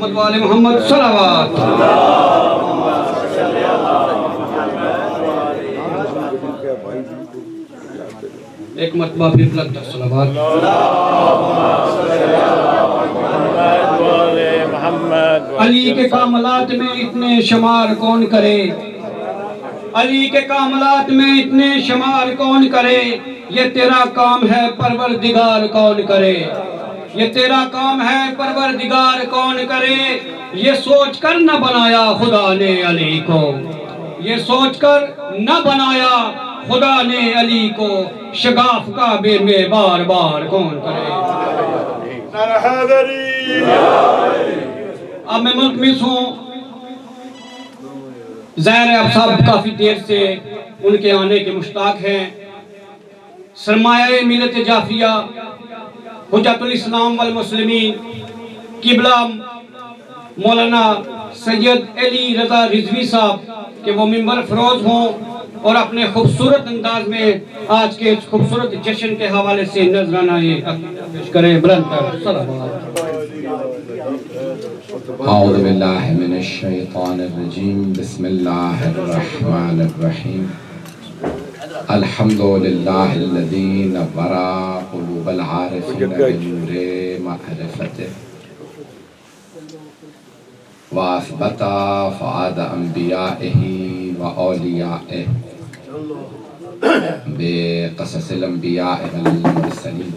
محمد و آل محمد صلوات۔ ایک مرتبہ پھر بلند تر صلوات۔ علی کے کاملات میں اتنے شمار کون کرے، علی کے کاملات میں اتنے شمار کون کرے، یہ تیرا کام ہے پروردگار کون کرے، یہ تیرا کام ہے پروردگار کون کرے۔ یہ سوچ کر نہ بنایا خدا نے علی کو، یہ سوچ کر نہ بنایا خدا نے علی کو، شگاف کعبے میں بار بار کون کرے۔ اب میں ملتمس ہوں، ظاہر ہے اب صاحب کافی دیر سے ان کے آنے کے مشتاق ہیں۔ سرمایہ ملت جعفریہ، حجت الاسلام والمسلمین، قبلہ مولانا سید علی رضا رضوی صاحب کہ وہ ممبر فروز ہوں اور اپنے خوبصورت انداز میں آج کے اس خوبصورت جشن کے حوالے سے نذرانہ پیش کریں۔ بلند تر صلوات۔ اعوذ باللہ من الشیطان الرجیم، بسم اللہ الرحمن الرحیم۔ الحمد للہ الذی نور قلوب العارفین بنور معرفتہ واثبت فؤاد انبیائہ واولیائہ بقصص الانبیاء والمرسلین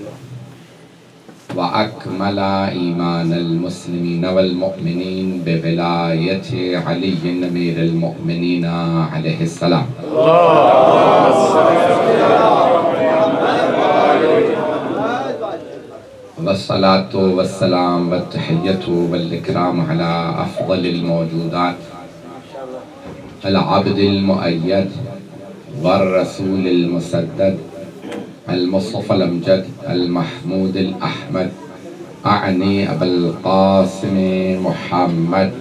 وأكمل إيمان المسلمين والمؤمنين بولاية علي أمير المؤمنين عليه السلام والصلاة والسلام والتحية والإكرام على أفضل الموجودات العبد المؤيد والرسول المسدد المصطفى الأمجد المحمود الأحمد أعني أبا القاسم محمد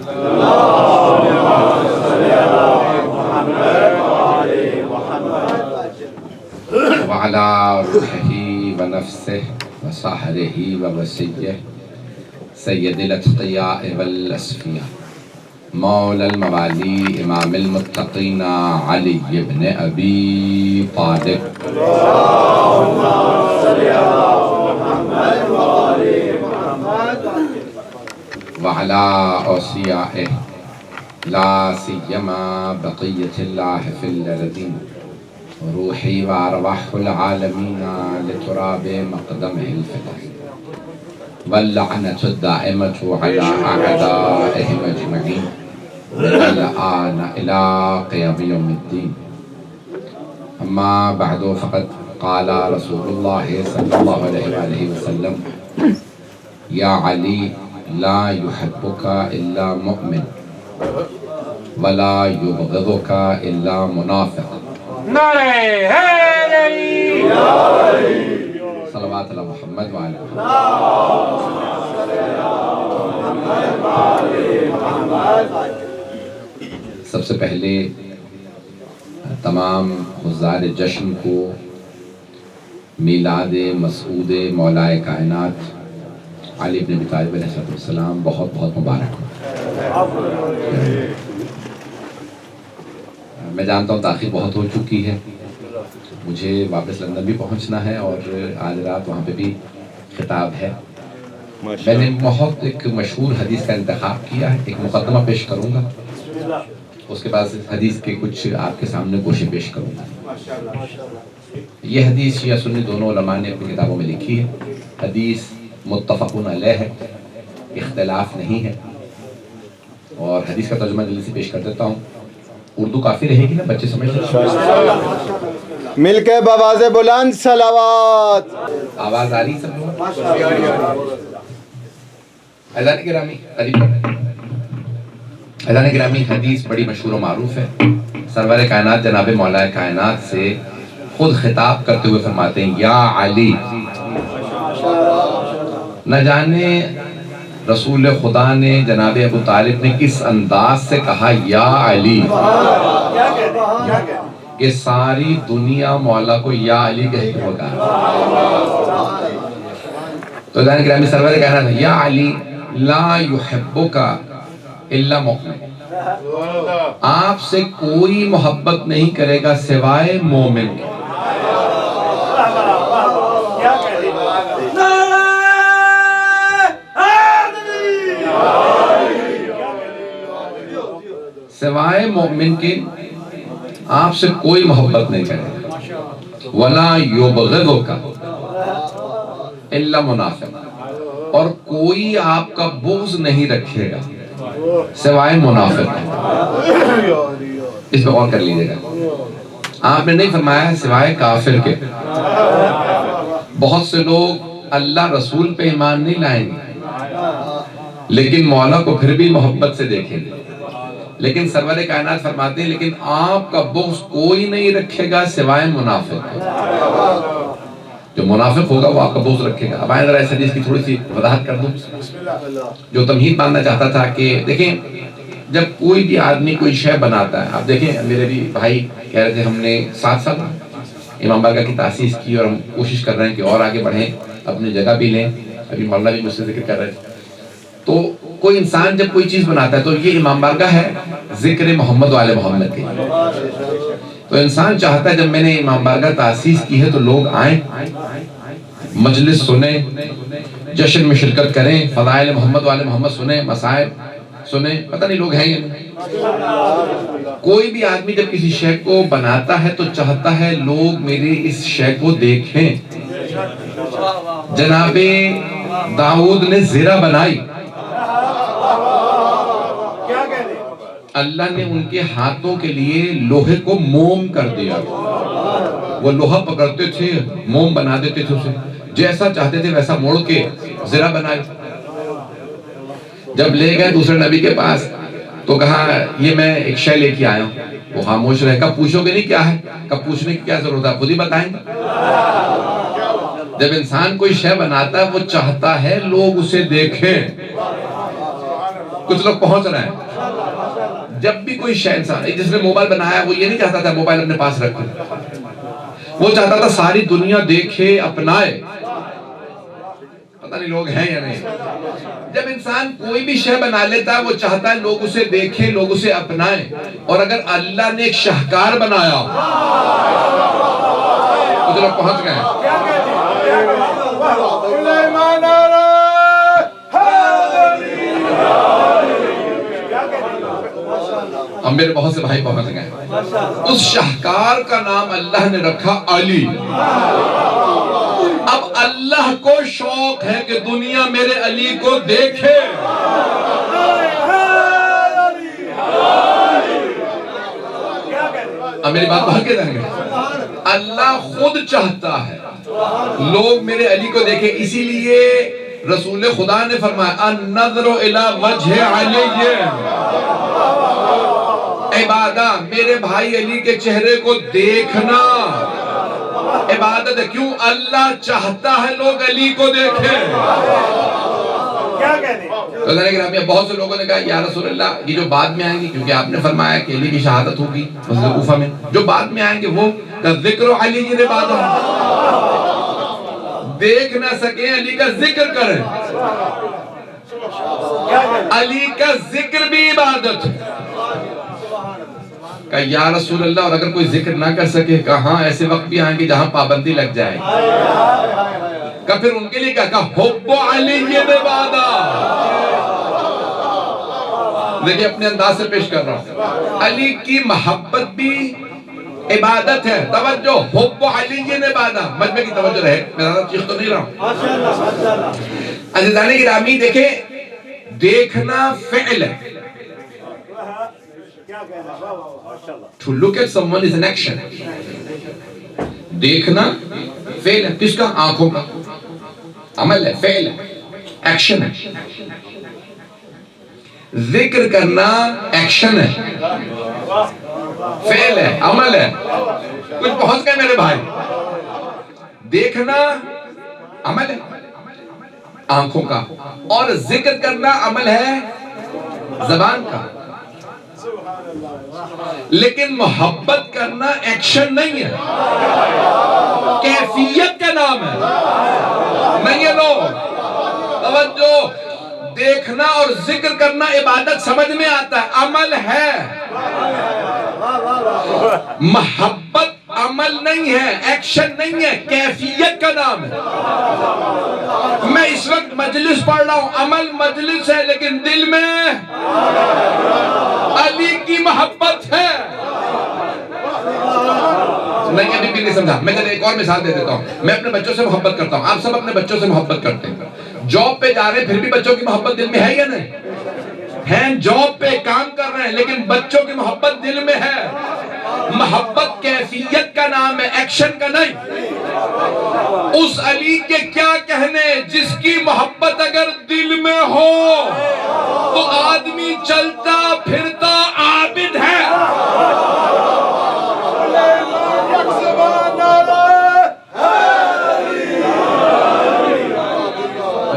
وعلى روحه ونفسه وصهره ووسيه سيد الأتقياء والأسفياء مولى الموالي إمام المتقين علي بن أبي طالب وعلى أوصيائه لا سيما بقية الله في الأرضين روحي وأرواح العالمين لتراب مقدمه الفدائي واللعنة الدائمة على أعدائهم أجمعين من الآن إلى قيام يوم الدين. أما بعد فقد قال رسول الله صلى الله عليه وآله وسلم يا علي لا يحبك إلا مؤمن ولا يبغضك إلا منافق. نعرہ حیدری صلوات اللہ محمد وعلى سب سے پہلے تمام حضار جشن کو میلاد مسعود مولائے کائنات علی بن ابی طالب علیہ السلام بہت بہت مبارک ہو۔ میں جانتا ہوں تاخیر بہت ہو چکی ہے، مجھے واپس لندن بھی پہنچنا ہے اور آج رات وہاں پہ بھی خطاب ہے۔ میں نے بہت ایک مشہور حدیث کا انتخاب کیا ہے، ایک مقدمہ پیش کروں گا، اس کے بعد حدیث کے کچھ آپ کے سامنے گوشے پیش کروں گا۔ یہ حدیث شیعہ سنی دونوں علماء نے اپنی کتابوں میں لکھی ہے، حدیث متفقون علیہ ہے، اختلاف نہیں ہے، اور حدیث کا ترجمہ جلدی سے پیش کر دیتا ہوں۔ اردو کافی رہے گی نا، بچے سمجھ لیں؟ مل کے بآواز بلند صلوات۔ آواز آ رہی سب لوگ؟ اذان گرامی قریب اذان گرامی حدیث بڑی مشہور و معروف ہے۔ سرور کائنات جناب مولا کائنات سے خود خطاب کرتے ہوئے فرماتے ہیں یا علی۔ نہ جانے رسول خدا نے جناب ابو طالب نے کس انداز سے کہا یا علی کہ ساری دنیا مولا کو یا علی کہتے ہوگا۔ تو اذان گرامی سرور کائنات یا علی لا يحبك الا مؤمن، آپ سے کوئی محبت نہیں کرے گا سوائے مومن کے۔ سوائے مومن کے آپ سے کوئی محبت نہیں کرے گا۔ وَلَا يُبْغِضُكَ إِلَّا مُنَافِقٌ، اور کوئی آپ کا بغض نہیں رکھے گا سوائے منافق۔ اس پہ غور کر لیجیے گا، آپ نے نہیں فرمایا سوائے کافر کے۔ بہت سے لوگ اللہ رسول پہ ایمان نہیں لائیں گے لیکن مولا کو پھر بھی محبت سے دیکھیں گے، لیکن سرور کائنات فرماتے ہیں لیکن آپ کا بغض کوئی نہیں رکھے گا سوائے منافق۔ جو منافق ہوگا وہ آپ کا بغض رکھے گا۔ اب آئیں ذرا اس حدیث کی تھوڑی سی وضاحت کر دوں، جو تمہید باندھنا چاہتا تھا کہ دیکھیں جب کوئی بھی آدمی کوئی شے بناتا ہے، آپ دیکھیں میرے بھی بھائی کہہ رہے تھے ہم نے 7 سال امام بارگاہ کی تاسیس کی اور ہم کوشش کر رہے ہیں کہ اور آگے بڑھیں، اپنی جگہ بھی لیں، ابھی مولانا بھی مجھ سے ذکر کر رہے تھے۔ تو کوئی انسان جب کوئی چیز بناتا ہے تو یہ امام بارگاہ ہے ذکر محمد و آل محمد کی، تو انسان چاہتا ہے جب میں نے امام بارگاہ تاسیس کی ہے تو لوگ آئیں، مجلس سنیں، جشن میں شرکت کریں، فضائل محمد و آل محمد سنیں، مسائل سنیں، پتہ نہیں لوگ ہیں یا نہیں۔ کوئی بھی آدمی جب کسی شے کو بناتا ہے تو چاہتا ہے لوگ میری اس شے کو دیکھیں۔ جناب داؤد نے زرہ بنائی، اللہ نے ان کے ہاتھوں کے لیے لوہے کو موم کر دیا، وہ لوہا پکڑتے تھے موم بنا دیتے تھے، اسے جیسا چاہتے تھے ویسا موڑ کے زرہ بنائی۔ جب لے گئے دوسرے نبی کے پاس تو کہا یہ میں ایک شے لے کے آیا ہوں، وہ خاموش رہے، کب پوچھو گے نہیں کیا ہے، کب پوچھنے کی کیا ضرورت ہے، خود ہی بتائیں گے۔ جب انسان کوئی شے بناتا ہے وہ چاہتا ہے لوگ اسے دیکھیں۔ کچھ لوگ پہنچ رہے ہیں، جب بھی کوئی شے انسان، جس نے موبائل بنایا وہ یہ نہیں چاہتا تھا موبائل اپنے پاس رکھے، وہ چاہتا تھا ساری دنیا دیکھے اپنائے۔ پتہ نہیں لوگ ہیں یا نہیں۔ جب انسان کوئی بھی شے بنا لیتا ہے وہ چاہتا ہے لوگ اسے دیکھیں، لوگ اسے اپنائیں۔ اور اگر اللہ نے ایک شاہکار بنایا، کچھ لوگ پہنچ گئے ہیں، اب میرے بہت سے بھائی پہنچ گئے، اس شاہکار کا نام اللہ نے رکھا علی۔ اب اللہ کو شوق ہے کہ دنیا میرے علی کو دیکھے۔ اب میری بات بہت کے جائیں گے، اللہ خود چاہتا ہے لوگ میرے علی کو دیکھیں، اسی لیے رسول خدا نے فرمایا النظر الی وجہ علی عبادت، میرے بھائی علی کے چہرے کو دیکھنا عبادت ہے۔ کیوں؟ اللہ چاہتا ہے لوگ علی کو دیکھیں۔ تو بہت سے لوگوں نے کہا یا رسول اللہ یہ جو بعد میں آئیں گے، کیونکہ آپ نے فرمایا کہ علی کی شہادت ہوگی مسجد کوفہ میں، جو بعد میں آئیں گے وہ ذکر علی کی عبادت، دیکھ نہ سکیں علی کا ذکر کریں، علی کا ذکر بھی عبادت ہے۔ کہ یا رسول اللہ اور اگر کوئی ذکر نہ کر سکے، کہاں ایسے وقت بھی آئیں گے جہاں پابندی لگ جائے، کہ پھر ان کے لیے کہا حب علی عبادت۔ دیکھیں اپنے انداز سے پیش کر رہا ہوں، علی کی محبت بھی عبادت ہے۔ توجہ، حب علی عبادت، مجمع کی توجہ رہے، میں زیادہ چیخ تو نہیں رہا ہوں۔ عزیزان گرامی دیکھیں، دیکھنا فعل ہے۔ To look at someone is an action. دیکھنا فعل ہے، کس کا؟ آنکھوں کا، عمل ہے، فعل ہے، ایکشن ہے۔ ذکر کرنا ایکشن ہے، فعل ہے، عمل ہے۔ کچھ پہنچ گئے میرے بھائی؟ دیکھنا عمل ہے آنکھوں کا، اور ذکر کرنا عمل ہے زبان کا۔ لیکن محبت کرنا ایکشن نہیں ہے، کیفیت کا نام ہے۔ نہیں ہے لوگ توجہ، دیکھنا اور ذکر کرنا عبادت سمجھ میں آتا ہے، عمل ہے۔ محبت عمل نہیں ہے، ایکشن نہیں ہے، کیفیت کا نام ہے۔ میں اس وقت مجلس پڑھ رہا ہوں، عمل مجلس ہے لیکن دل میں علی کی محبت ہے۔ نہیں، ابھی بھی نہیں سمجھا۔ میں چلے ایک اور مثال دے دیتا ہوں۔ میں اپنے بچوں سے محبت کرتا ہوں، آپ سب اپنے بچوں سے محبت کرتے ہیں۔ جاب پہ جا رہے ہیں پھر بھی بچوں کی محبت دل میں ہے یا نہیں؟ ہیں، جاب پہ کام کر رہے ہیں لیکن بچوں کی محبت دل میں ہے۔ محبت کیفیت کا نام ہے، ایکشن کا نہیں۔ اس علی کے کیا کہنے جس کی محبت اگر دل میں ہو تو آدمی چلتا پھرتا عابد ہے۔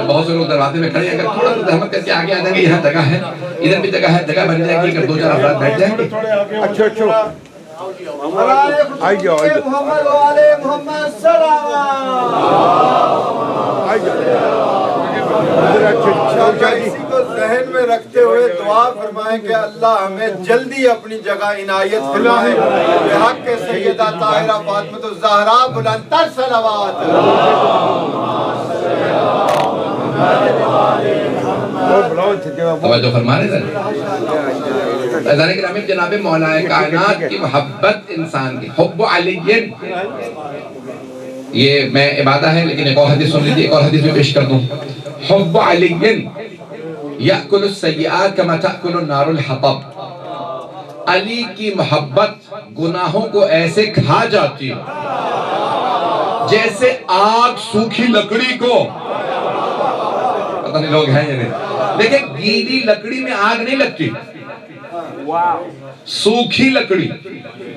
بہت سے لوگ دروازے میں کھڑے ہیں، اگر تھوڑا سا زحمت کر کے آگے آ جائیں گے، یہاں جگہ ہے، ادھر بھی جگہ ہے، جگہ بن جائے گی، اگر 2-4 افراد بیٹھ جائیں گے۔ اچھا آئیے محمد والے محمد اسی کو ذہن میں رکھتے ہوئے دعا فرمائیں کہ اللہ ہمیں جلدی اپنی جگہ عنایت فرمائے بحق سیدہ طاہرہ فاطمہ الزہرا بلند تر صلوات۔ توجہ فرما رہے ہیں عزیزان گرامی، جناب مولا کائنات کی محبت انسان کی، حب علی، یہ میں عبادہ ہے لیکن ایک اور حدیث سن لیجیے، ایک اور حدیث میں پیش کر دوں۔ حب علی یأکل السیئات کما تأکل النار الحطب۔ علی کی محبت گناہوں کو ایسے کھا جاتی جیسے آگ سوکھی لکڑی کو، پتہ نہیں لوگ ہیں یا نہیں، لیکن گیلی لکڑی میں آگ نہیں لگتی، سوکھی لکڑی،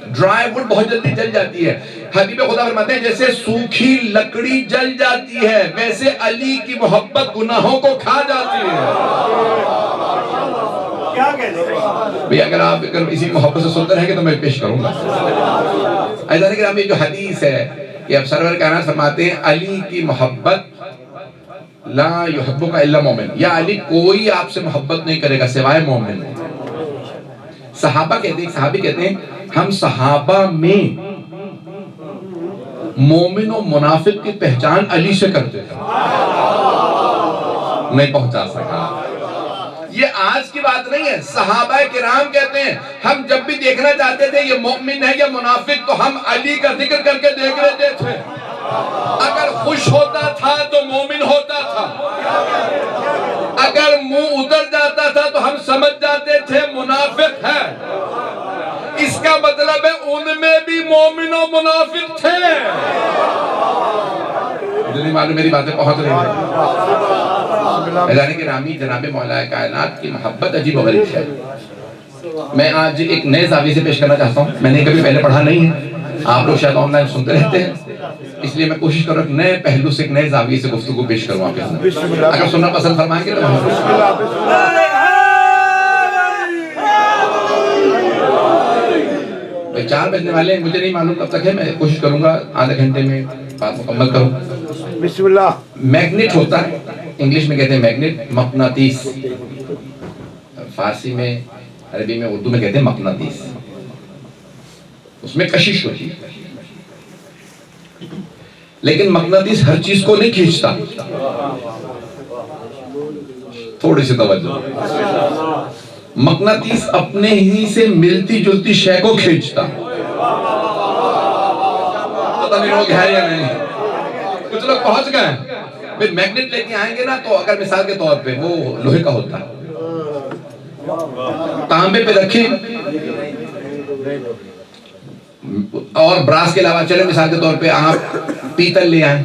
ڈرائی ووڈ بہت جلدی جل جاتی ہے۔ حبیب خدا فرماتے ہیں جیسے سوکھی لکڑی جل جاتی ہے ویسے علی کی محبت گناہوں کو کھا جاتی ہے۔ بھئی اگر آپ اسی محبت سے سنتے رہیں گے تو میں پیش کروں گا۔ عزیزان گرامی، جو حدیث ہے کہ اب سرور کائنات فرماتے ہیں علی کی محبت لا یحبک الا مومن، یا علی کوئی آپ سے محبت نہیں کرے گا سوائے مومن۔ صحابہ کہتے ہیں، صحابی کہتے ہیں ہم صحابہ میں مومن و منافق کی پہچان علی سے کرتے تھے، نہیں پہنچا سکا۔ یہ آج کی بات نہیں ہے، صحابہ کرام کہتے ہیں ہم جب بھی دیکھنا چاہتے تھے یہ مومن ہے یا منافق تو ہم علی کا ذکر کر کے دیکھ لیتے تھے۔ اگر خوش ہوتا تھا تو مومن ہوتا تھا، اگر منہ ادھر جاتا تھا تو ہم سمجھ جاتے تھے منافق ہے۔ اس کا مطلب ہے ان میں بھی مومن و منافق تھے۔ مجھے نہیں معلوم میری باتیں پہنچ رہی ہیں۔ عزیزان گرامی، جناب مولا کائنات کی محبت عجیب و غریب ہے۔ میں آج ایک نئے زاویے سے پیش کرنا چاہتا ہوں، میں نے کبھی پہلے پڑھا نہیں ہے، آپ لوگ شاید آن لائن سنتے رہتے ہیں، اس لیے میں کوشش کروں ایک نئے پہلو سے، ایک نئے زاویے سے گفتگو پیش کروں آپ کے سامنے۔ اگر سننا پسند فرمائیں گے تو چار بجنے والے ہیں، مجھے نہیں معلوم کب تک ہے، میں کوشش کروں گا آدھے گھنٹے میں بات مکمل کروں۔ بسم اللہ۔ میگنیٹ ہوتا ہے، انگلش میں کہتے ہیں میگنیٹ، مقناطیس، فارسی میں، عربی میں، اردو میں کہتے ہیں مقناطیس، اس میں کشش ہوتی ہے، لیکن مقناطیس ہر چیز کو نہیں کھینچتا، تھوڑی سی توجہ، مقناطیس اپنے ہی سے ملتی جلتی شے کو کھینچتا۔ پتہ نہیں لوگ ہے یا نہیں، کچھ لوگ پہنچ گئے ہیں۔ پھر میگنیٹ لے کے آئیں گے نا تو اگر مثال کے طور پہ وہ لوہے کا ہوتا ہے، تانبے پہ رکھیں اور براس کے علاوہ چلے مثال کے طور پہ آپ پیتل لے آئیں،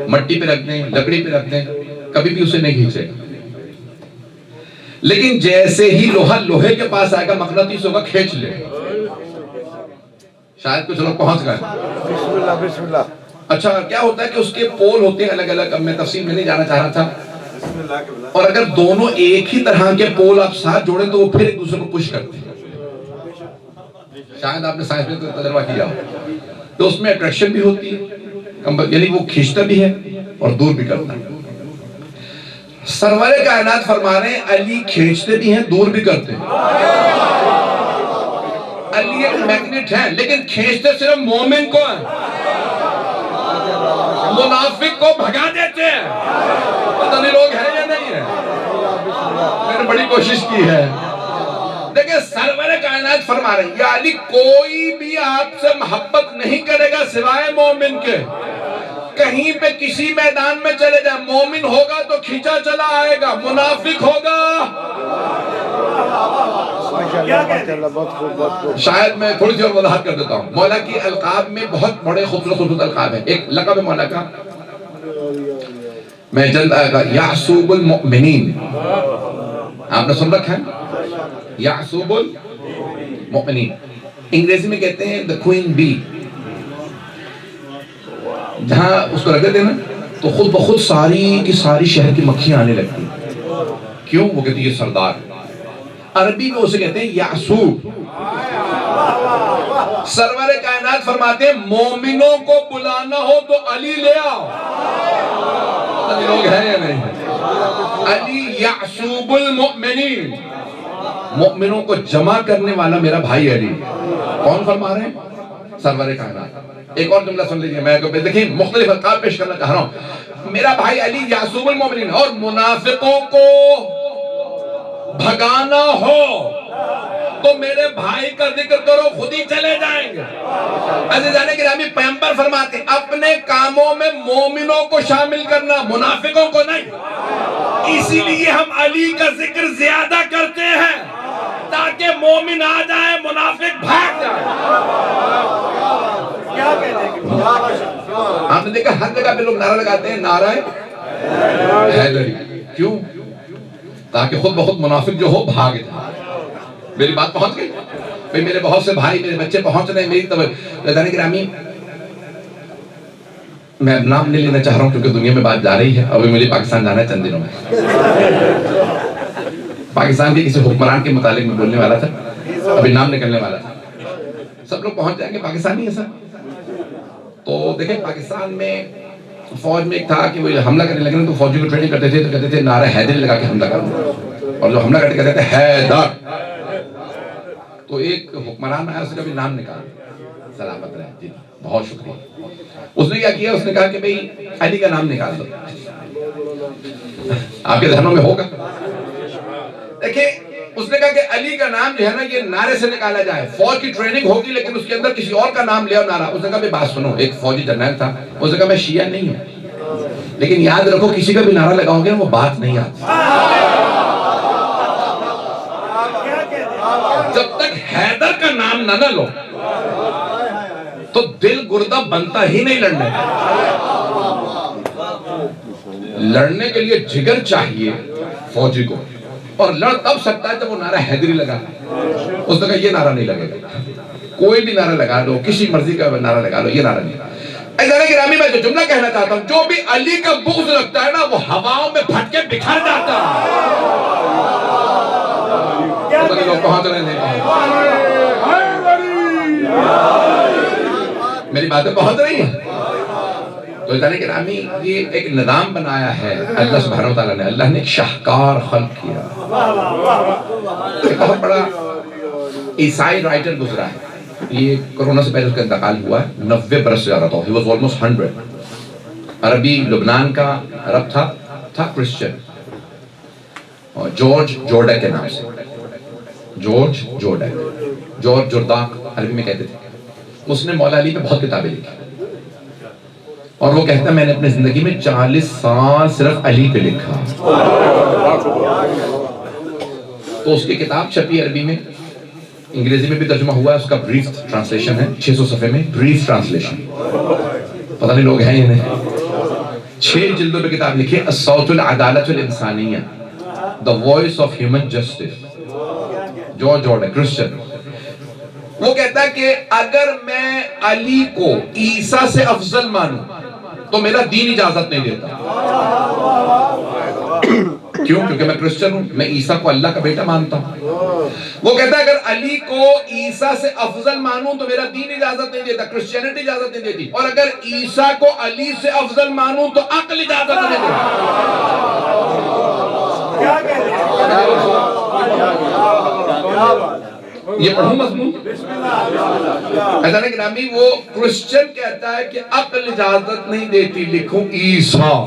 مٹی پہ رکھ دیں، لکڑی پہ رکھ دیں، کبھی بھی اسے نہیں کھینچے گا۔ لیکن جیسے ہی لوہا لوہے کے پاس آئے گا مقناطیس ہوگا، کھینچ لے۔ شاید کچھ لوگ پہنچ گئے۔ بسم اللہ بسم اللہ۔ اچھا کیا ہوتا ہے کہ اس کے پول ہوتے ہیں الگ الگ، اب میں تفصیل میں نہیں جانا چاہ رہا تھا، اور اگر دونوں ایک ہی طرح کے پول آپ ساتھ جوڑیں تو وہ پھر ایک دوسرے کو پش کرتے ہیں۔ شاید آپ نے سائنس میں تجربہ کیا ہو، تو اس میں اٹریکشن بھی ہوتی ہے، یعنی وہ کھینچتا بھی ہے اور دور بھی کرتا ہے۔ سرور کائنات فرما رہے ہیں علی کھینچتے بھی ہیں دور بھی کرتے ہیں. علی ایک میگنیٹ ہے لیکن کھینچتے صرف مومن کو ہے, منافق کو بھگا دیتے ہیں. پتہ نہیں لوگ ہیں یا نہیں ہیں. میں نے بڑی کوشش کی ہے. دیکھیں سرور کائنات فرما رہے ہیں یا علی کوئی بھی آپ سے محبت نہیں کرے گا سوائے مومن کے. کہیں پہ کسی میدان میں چلے جائیں, مومن ہوگا تو کھینچا چلا آئے گا, منافق ہوگا. شاید میں تھوڑی سی اور وضاحت کر دیتا ہوں. مولا کی القاب میں بہت بڑے خوبصورت القاب ہیں. ایک لقب ہے مولا کا, میں جلد آئے گا, یعصوب المؤمنین. آپ نے سن رکھا ہے یعصوب المؤمنین. انگریزی میں کہتے ہیں the queen bee. جہاں اس کو رکھ دیتے ہیں نا تو خود بخود ساری کی ساری شہر کی مکھیاں آنے لگتی ہیں. کیوں؟ وہ کہتی ہے یہ سردار. عربی میں اسے کہتے ہیں یعصوب. سرور کائنات فرماتے ہیں مومنوں کو بلانا ہو تو علی لے آؤ. لوگ ہیں یا نہیں؟ علی یعصوب المؤمنین, مؤمنوں کو جمع کرنے والا میرا بھائی علی. کون فرما رہے ہیں؟ سرور کائنات. ایک اور جملہ سن لیجئے, میں دیکھیں مختلف القاب پیش کرنا چاہ رہا ہوں. میرا بھائی علی یعصوب المؤمنین, اور منافقوں کو بھگانا ہو تو میرے بھائی کا ذکر کرو, خود ہی چلے جائیں گے. عزیزان گرامی, پیغمبر فرماتے ہیں اپنے کاموں میں مومنوں کو شامل کرنا, منافقوں کو نہیں. اسی لیے ہم علی کا ذکر زیادہ کرتے ہیں تاکہ مومن آ جائے, منافق بھاگ جائے. آپ نے دیکھا ہر جگہ پہ لوگ نعرہ لگاتے ہیں نعرہ حیدری. کیوں؟ تاکہ خود بخود منافق جو ہو بھاگ جائے. میری بات پہنچ گئی؟ بھئی میرے بہت سے بھائی, میرے بچے پہنچ رہے ہیں. میری عزیزان گرامی, میں اب نام نہیں لینا چاہ رہا ہوں کیونکہ دنیا میں بات جا رہی ہے. ابھی مجھے پاکستان جانا ہے چند دنوں میں. پاکستان کے کسی حکمران کے متعلق میں بولنے والا تھا, ابھی نام نکلنے والا تھا. سب لوگ پہنچ جائیں گے, پاکستانی ہے سر. تو دیکھیں پاکستان میں فوج میں ایک تھا کہ وہ حملہ کرنے لگے تو فوجی کو ٹریننگ کرتے تھے, تو کہتے تھے نعرہ حیدری لگا کے حملہ کرو, اور جو حملہ کرتے کہتے تھے حیدر. تو ایک حکمران آیا, اس کا بھی نام نکالا. سلامت رہے جی, بہت شکریہ. اس نے کیا کیا, اس نے کہا کہ بھئی علی کا نام نکال دو. آپ کے ذہنوں میں ہوگا. دیکھیں اس نے کہا کہ علی کا نام جو ہے نا یہ نعرے سے نکالا جائے. فوج کی ٹریننگ ہوگی لیکن اس کے اندر کسی اور کا نام لے اور نعرہ. اس نے کہا بھی بات سنو, ایک فوجی جرنیل تھا, اس نے کہا میں شیعہ نہیں ہوں لیکن یاد رکھو کسی کا بھی نعرہ لگاؤ گے وہ بات نہیں آتی. جب تک حیدر کا نام نہ لو تو دل گردہ بنتا ہی نہیں لڑنے. لڑنے کے لیے جگر چاہیے فوجی کو, اور لڑ تب سکتا ہے جب وہ نعرہ حیدری لگا. اس نے کہا یہ نعرہ نہیں لگے گا, کوئی بھی نعرہ لگا لو, کسی مرضی کا نعرہ لگا لو, یہ نعرہ نہیں. عزیزان گرامی, میں جو جملہ کہنا چاہتا ہوں, جو بھی علی کا بغض رکھتا ہے نا وہ ہواؤں میں پھٹ کے بکھر جاتا ہے. لوگ پہنچ رہے ہیں, میری باتیں پہنچ رہی ہیں. تو عزیزان گرامی, یہ ایک نظام بنایا ہے اللہ سبحانہ وتعالی نے. اللہ نے ایک شاہکار خلق کیا. ایک بہت بڑا عیسائی رائٹر گزرا ہے, یہ کرونا سے پہلے اس کا انتقال ہوا ہے, 90 برس سے زیادہ تھا. He was almost 100. عربی لبنان کا عرب تھا کرسچن, اور جورج جورڈیک کے نام سے. جورج جورڈیک, جورج جرداق عربی میں کہتے تھے. اس نے مولا علی پہ بہت کتابیں لکھی, اور وہ کہتا ہے میں نے اپنی زندگی میں 40 سال صرف علی پہ لکھا. تو اس کی کتاب چھپی عربی میں, انگریزی میں بھی ترجمہ ہوا ہے, اس کا بریف ٹرانسلیشن ہے 600 صفحے میں, بریف ٹرانسلیشن. پتہ نہیں لوگ ہیں یا نہیں. 6 جلدوں پہ کتاب لکھی, الصوت العدالت الانسانیہ, the voice of human justice. George Jordac Christian. وہ کہتا ہے کہ اگر میں علی کو عیسیٰ سے افضل مانوں تو میرا دین اجازت نہیں دیتا. کیوں؟ کیونکہ میں کرسچن ہوں، میں عیسیٰ کو اللہ کا بیٹا مانتا ہوں۔ وہ کہتا ہے اگر علی کو عیسیٰ سے افضل مانوں تو میرا دین اجازت نہیں دیتا، کرسچینٹی اجازت نہیں دیتی، اور اگر عیسیٰ کو علی سے افضل مانوں تو عقل اجازت نہیں دیتی۔ یہ پڑھوں مضمون؟ حضرت گرامی وہ کرسچن کہتا ہے کہ عقل اجازت نہیں دیتی لکھوں عیسیٰ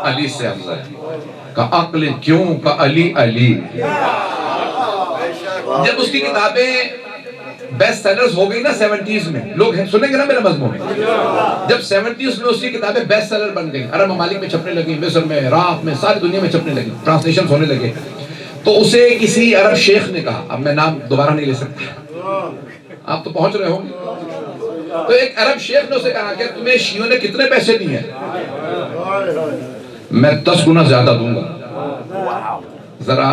علی سے افضل ہے، کہ عقل کیوں؟ کہ علی علی۔ جب اس کی کتابیں بیسٹ سیلرز ہو گئی نا 70s میں، لوگ سنیں گے نا میرا مضمون، جب 70s میں اس کی کتابیں بیسٹ سیلر بن گئی، عرب ممالک میں چھپنے لگی، مصر میں، عراق میں، ساری دنیا میں چھپنے لگی، ٹرانسلیشنز ہونے لگے، تو اسے کسی عرب شیخ نے کہا، اب میں نام دوبارہ نہیں لے سکتا، آپ تو پہنچ رہے ہوں گے، تو ایک عرب شیخ نے اسے کہا کہ تمہیں شیعوں نے کتنے پیسے دیے ہیں؟ میں 10 گنا زیادہ دوں گا، ذرا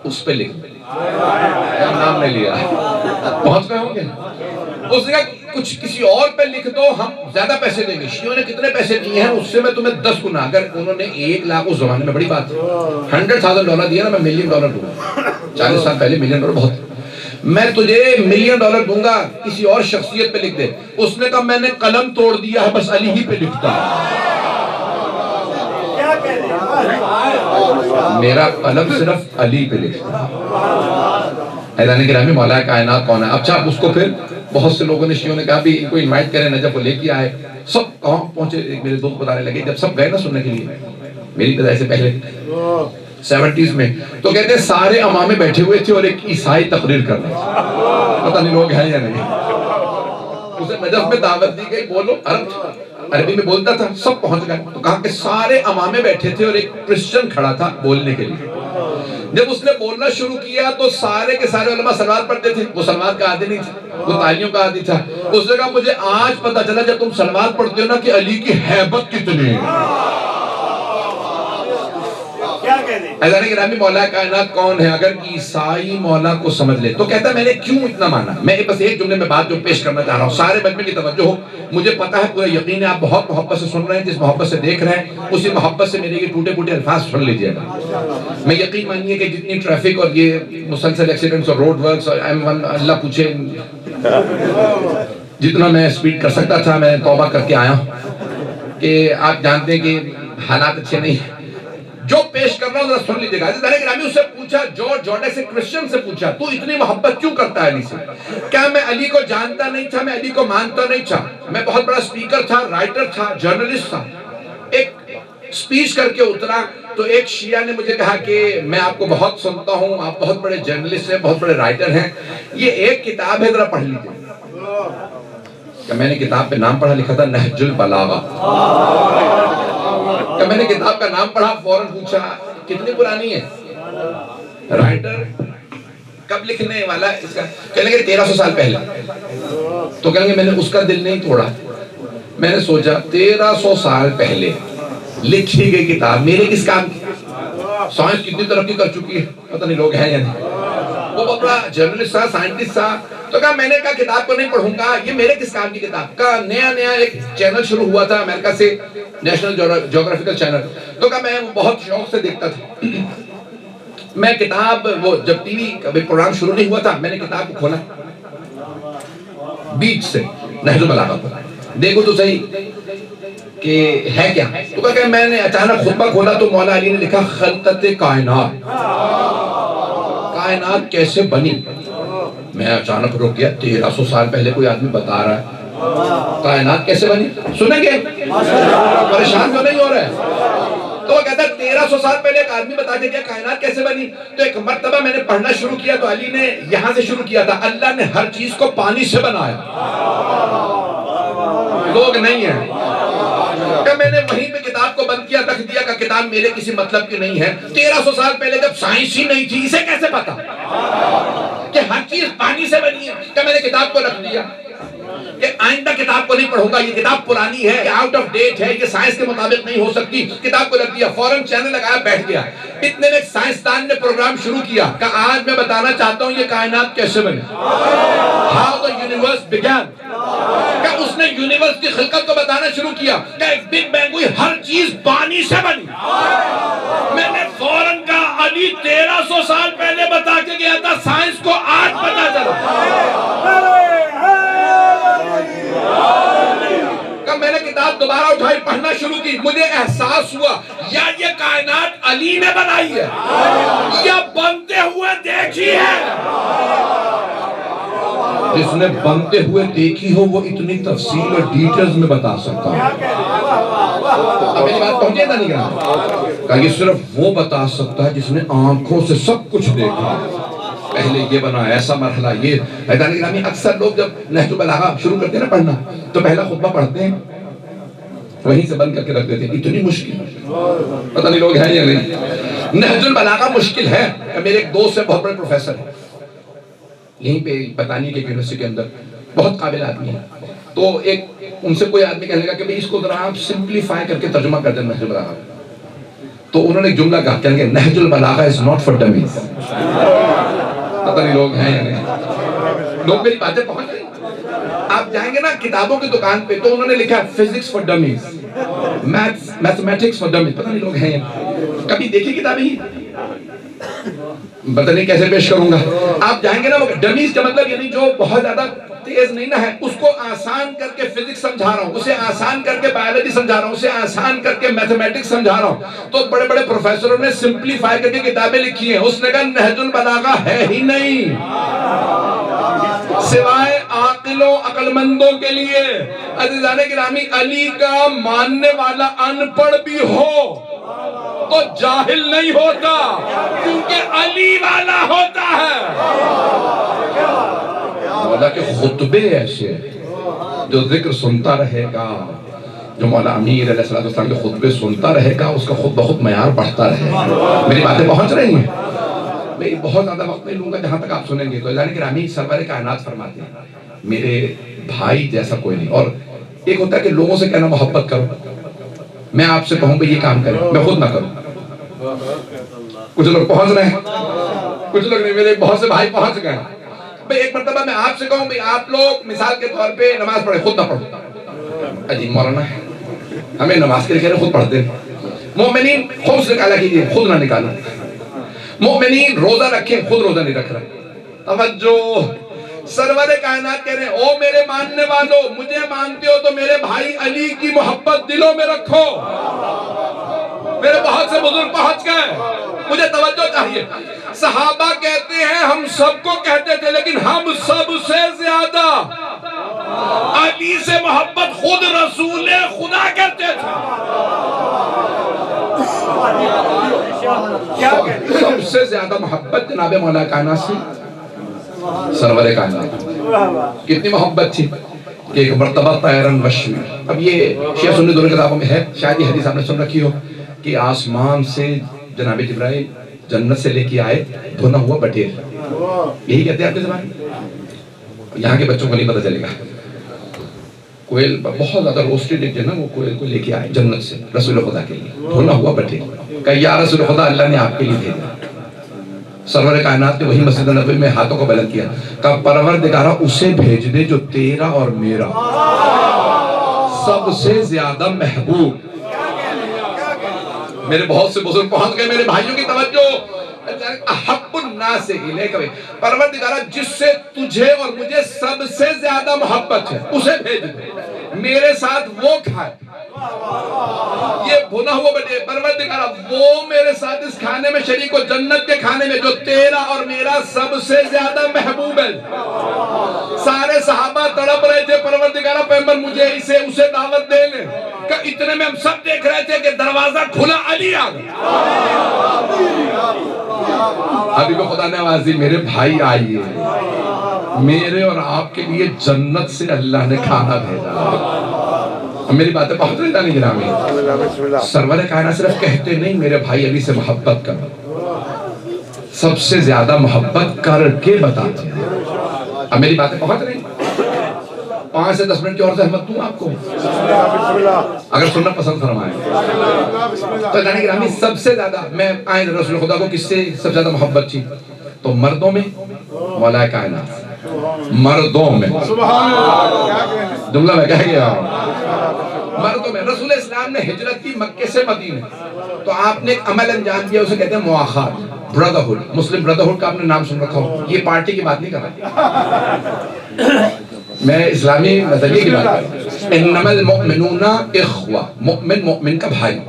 اس پہ لکھ، نام نہیں لیا، پہنچ رہے ہوں گے، اس نے کہا کچھ کسی اور پہ لکھ دو، ہم زیادہ پیسے دیں گے، شیعوں نے کتنے پیسے دیے ہیں اس سے میں تمہیں 10 گنا، اگر انہوں نے 1 لاکھ اس زمانے میں بڑی بات $100,000 دیا نا، میں $1 ملین دوں گا، 40 سال پہلے $1 ملین بہت، میں تجھے $1 ملین دوں گا، کسی اور شخصیت پہ لکھ دے۔ اس نے کہا میں نے قلم توڑ دیا ہے، بس علی ہی پہ لکھتا میرا قلم صرف علی پہ لکھتا۔ حیدرانی گرامی مولا کائنات کون ہے؟ اچھا اس کو پھر بہت سے لوگوں نے شیعوں نے کہا بھی ان کو انوائٹ کریں، نجف وہ لے کے آئے، سب کہاں پہنچے، ایک میرے دوست بتانے لگے جب سب گئے نا سننے کے لیے میری پیدائش سے پہلے 70s میں، تو کہتے ہیں سارے امامے بیٹھے ہوئے تھے اور ایک عیسائی تقریر کر رہے تھے، پتہ نہیں لوگ ہیں یا نہیں، اسے نجف میں دعوت دی گئی، بولو، عربی میں بولتا تھا، سب پہنچ گئے، تو کہا کہ سارے امامے بیٹھے تھے اور ایک کرسچن کھڑا تھا بولنے کے لیے۔ جب اس نے بولنا شروع کیا تو سارے کے سارے علماء سلوات پڑھتے تھے، وہ سلوات کا عادی نہیں تھا، وہ تالیوں کا عادی تھا۔ اس نے کہا مجھے آج پتہ چلا جب تم سلوات پڑھتے ہو نا کہ علی کی ہیبت کتنی ہے۔ حضرت گرامی مولا کائنات کون ہے؟ اگر عیسائی مولا کو سمجھ لے تو کہتا ہے میں نے کیوں اتنا مانا۔ میں بس ایک جملے میں بات جو پیش کرنا چاہ رہا ہوں، سارے مجمع کی توجہ ہو، مجھے پتا ہے پورا یقین ہے آپ بہت محبت سے سن رہے ہیں، جس محبت سے دیکھ رہے ہیں اسی محبت سے میرے یہ ٹوٹے پھوٹے الفاظ سن لیجئے گا۔ میں یقین مانیے کہ جتنی ٹریفک اور یہ مسلسل ایکسیڈنٹس اور روڈ ورکس اور M1 اللہ پوچھے جتنا میں سپیڈ کر سکتا تھا میں توبہ کر کے آیا ہوں کہ آپ جانتے ہیں کہ حالات اچھے نہیں ہیں۔ جو پیش کر رہا ہوں ذرا سن لیجیے گا۔ حضرت گرامی اس سے پوچھا، جارج جارڈس سے کرسچن سے پوچھا تو اتنی محبت کیوں کرتا ہے علی سے؟ کیا میں علی کو جانتا نہیں تھا، میں علی کو مانتا نہیں تھا، میں بہت بڑا سپیکر تھا، رائٹر تھا، جرنلسٹ تھا، ایک سپیچ کر کے اترا تو ایک شیعہ نے مجھے کہا کہ میں آپ کو بہت سنتا ہوں، آپ بہت بڑے جرنلسٹ ہیں، بہت بڑے رائٹر ہیں، یہ ایک کتاب ہے ذرا پڑھ لیجیے۔ کہ میں نے کتاب پہ نام پڑھا، لکھا تھا نہج البلاغہ۔ کہ میں نے کتاب کا نام پڑھا، فوراً پوچھا کتنی پرانی ہے، رائٹر کب لکھنے والا ہے اس کا؟ کہنے لگے 1300 سال پہلے۔ تو کہیں گے میں نے اس کا دل نہیں توڑا، میں نے سوچا 1300 سال پہلے لکھی گئی کتاب میرے کس کام کی؟ سائنس کتنی ترقی کر چکی ہے، پتہ نہیں لوگ ہیں یا نہیں۔ وہ بہت بڑا جرنلسٹ تھا، سائنٹسٹ تھا، تو کہا میں نے کہا کتاب کو نہیں پڑھوں گا، یہ میرے کس کام کی کتاب کا؟ نیا ایک چینل شروع ہوا تھا امریکہ سے، نیشنل جیوگرافیکل چینل، تو کہا میں بہت شوق سے دیکھتا تھا۔ میں کتاب، وہ جب ٹی وی کا پروگرام شروع نہیں ہوا تھا، میں نے کتاب کو کھولا بیچ سے، نہج البلاغہ پر، دیکھو تو صحیح کہ ہے کیا۔ تو کہا کہ میں نے اچانک خطبہ کھولا تو مولا علی نے لکھا خلقت کائنات، کائنات کیسے بنی۔ میں اچانک رک گیا، 1300 سال پہلے کوئی آدمی بتا رہا ہے کائنات کیسے بنی، سنیں گے؟ پریشان تو نہیں ہو رہا ہے؟ تو وہ کہتا ہے 1300 سال پہلے ایک آدمی بتا دے گیا کائنات کیسے بنی۔ تو ایک مرتبہ میں نے پڑھنا شروع کیا تو علی نے یہاں سے شروع کیا تھا، اللہ نے ہر چیز کو پانی سے بنایا، لوگ نہیں ہیں۔ کہ میں نے وہیں پہ کتاب کو بند کیا، رکھ دیا کہ کتاب میرے کسی مطلب کی نہیں ہے۔ 1300 سال پہلے جب سائنس ہی نہیں تھی، اسے کیسے پتا کہ ہر چیز پانی سے بنی ہے؟ کہ میں نے کتاب کو رکھ دیا کہ آئندہ کتاب کو نہیں پڑھوں گا، یہ کتاب پرانی ہے، یہ آؤٹ آف ڈیٹ ہے، یہ سائنس کے مطابق نہیں ہو سکتی۔ کتاب کو رکھ دیا، فوراً چینل لگایا، بیٹھ گیا۔ اتنے میں ایک سائنسدان نے پروگرام شروع کیا کہ آج میں بتانا چاہتا ہوں یہ کائنات کیسے بنی، ہاؤ دی یونیورس بگن۔ کہ جب اس نے یونیورس کی خلقت کو بتانا شروع کیا کہ ایک بگ بینگ ہوئی، ہر چیز پانی سے بنی، میں نے فوراً کہا علی 1300 سال پہلے بتا کے گیا تھا، سائنس کو آج پتا چلا۔ میں نے کتاب دوبارہ اٹھائی، پڑھنا شروع کی، مجھے احساس ہوا یا یہ کائنات علی نے بنائی ہے یا بنتے ہوئے دیکھی ہے۔ جس نے بنتے ہوئے دیکھی ہو وہ اتنی تفصیل اور ڈیٹیلز میں بتا سکتا ہے۔ اب میری بات پہنچے تھا نہیں کہا کہ یہ صرف وہ بتا سکتا ہے جس نے آنکھوں سے سب کچھ دیکھا، پہلے یہ بنا، ایسا مرحلہ یہ۔ حیدان گرامی اکثر لوگ جب نہج البلاغہ شروع کرتے ہیں نا پڑھنا تو پہلا خطبہ پڑھتے ہیں وہیں سے بند کر کے رکھ دیتے ہیں، اتنی مشکل، پتہ نہیں لوگ ہیں یا نہیں۔ نہج البلاغہ مشکل ہے۔ میرے ایک دوست ہے، بہت بڑے پروفیسر ہیں یہیں پہ برطانیہ کے یونیورسٹی کے اندر، بہت قابل آدمی ہے۔ تو ایک ان سے کوئی آدمی کہنے لگا کہ اس کو ذرا آپ سمپلیفائی کر کے ترجمہ کر دیں نہج البلاغہ، تو انہوں نے ایک جملہ کہا، کہنے لگے نہج البلاغہ is not for dummies۔ پتہ نہیں لوگ ہیں یا نہیں، لوگ میری باتیں پہنچ رہی۔ آپ جائیں گے نا کتابوں کی دکان پہ تو انہوں نے لکھا فزکس فار ڈمیز، میتھمیٹکس فار ڈمیز، پتہ نہیں لوگ ہیں یا نہیں، کبھی دیکھی کتابیں ہی، پتہ نہیں کیسے پیش کروں گا۔ آپ جائیں گے نا، ڈمیز کا مطلب یعنی جو بہت زیادہ تیز نہیں نہ ہے، اس کو آسان کر کے فزکس سمجھا رہا ہوں، اسے آسان کر کے بایولوجی سمجھا رہا ہوں، اسے آسان کر کے میتھمیٹکس سمجھا رہا ہوں۔ تو بڑے بڑے پروفیسروں نے سمپلیفائی کر کے کتابیں لکھی ہیں۔ اس نے کہا نہج البلاغہ ہے ہی نہیں سوائے عاقلوں عقل مندوں کے لیے۔ عزیزان گرامی، علی کا ماننے والا ان پڑھ بھی ہو تو جاہل نہیں ہوتا، کیونکہ علی والا ہوتا ہے۔ مولا کے خطبے ایسے جو ذکر سنتا رہے گا، جو مولا امیر علیہ السلام کے خطبے سنتا رہے گا، اس کا خود بخود معیار بڑھتا رہے گا۔ میری باتیں پہنچ رہی ہیں؟ میں بہت زیادہ وقت نہیں لوں گا، جہاں تک آپ سنیں گے۔ تو اللہ گرامی سرور کائنات فرماتے ہیں میرے بھائی جیسا کوئی نہیں۔ اور ایک ہوتا ہے کہ لوگوں سے کہنا محبت کرو، میں آپ سے کہوں کہ یہ کام کریں، میں خود نہ کروں۔ کچھ لوگ پہنچ رہے ہیں، کچھ لوگ نہیں، میرے بہت سے بھائی پہنچ گئے ہیں۔ بھئی ایک مرتبہ میں آپ سے کہوں بھئی آپ لوگ مثال کے طور پہ نماز پڑھیں، خود نہ پڑھو، عجیب مولانا ہے، ہمیں نماز کے لیے خود پڑھتے ہیں۔ مومنین خمس نکالا کیجئے، خود نہ نکالو۔ مومنین روزہ رکھیں، خود روزہ نہیں رکھ رہے۔ توجہ، سرور کائنات کہہ رہے ہیں او میرے ماننے والوں، مجھے مانتے ہو تو میرے بھائی علی کی محبت دلوں میں رکھو۔ میرے بہت سے بزرگ پہنچ گئے، مجھے توجہ چاہیے۔ صحابہ کہتے ہیں ہم سب کو کہتے تھے، لیکن ہم سب سے زیادہ علی سے محبت خود رسول خدا کرتے تھے۔ سب سے زیادہ محبت جناب مولا کائنات سے، سرور کائنات۔ کتنی محبت تھی کہ ایک مرتبہ طیرن وشوی، اب یہ شیعہ سنی دونوں کتابوں میں ہے، شاید یہ حدیث آپ نے سن رکھی ہو کہ آسمان سے جناب جبرائیل جنت سے لے کے آئے دھونا ہوا بٹیر، یہی کہتے ہیں آپ کے زبان میں، یہاں کے بچوں کو نہیں پتہ چلے گا۔ کوئل بہت زیادہ روسٹڈ ایک جو نا وہ کوئل کو لے کے آئے جنت سے رسول خدا کے لیے، دھونا ہوا بٹیر، کہ یا رسول خدا اللہ نے آپ کے لیے بھیجا۔ سرور کائنات نے وہی مسجد نبوی میں ہاتھوں کو بلند کیا، کہا پروردگارہ اسے بھیج دے جو تیرا اور میرا سب سے زیادہ محبوب۔ میرے بہت سے بزرگ پہنچ گئے، میرے بھائیوں کی توجہ، احب الناس الیک، پروردگارہ جس سے تجھے اور مجھے سب سے زیادہ محبت ہے اسے بھیج دے، میرے ساتھ وہ کھائے یہ بھنا ہوا بٹے، پروردگارہ وہ میرے ساتھ اس کھانے میں شریک ہو جنت کے کھانے میں جو تیرا اور میرا سب سے زیادہ محبوب ہے۔ سارے صحابہ تڑپ رہے تھے، پروردگارہ پیغمبر مجھے اسے دعوت دے لیں، کہ اتنے میں ہم سب دیکھ رہے تھے کہ دروازہ کھلا، علی آ گیا۔ حبیب خدا نوازی میرے بھائی آئیے، میرے اور آپ کے لیے جنت سے اللہ نے کھانا بھیجا۔ میری باتیں پہنچ رہی تھا گرامی، سرور کائنات صرف کہتے نہیں میرے بھائی علی سے محبت کرو، سب سے زیادہ محبت کر کے بتاتے ہیں۔ اب میری باتیں پہنچ رہی، 5 سے 10 منٹ کی اور زحمت دوں آپ کو اگر سننا پسند فرمائیں تو جانے گرامی سب سے زیادہ میں آئین رسول خدا کو کس سے سب سے زیادہ محبت تھی تو مردوں میں مولا کائنات مردوں میں جملہ میں کہہ گیا مردوں میں رسول اسلام نے ہجرت کی مکے سے مدینے تو آپ نے ایک عمل انجام دیا اسے کہتے ہیں مواخات برادرہڈ مسلم برادرہڈ کا آپ نے نام سن رکھا ہو یہ پارٹی کی بات نہیں کر رہا میں اسلامی نظریے کی بات کر رہا ہوں انما المؤمنون اخوہ مؤمن مؤمن کا بھائی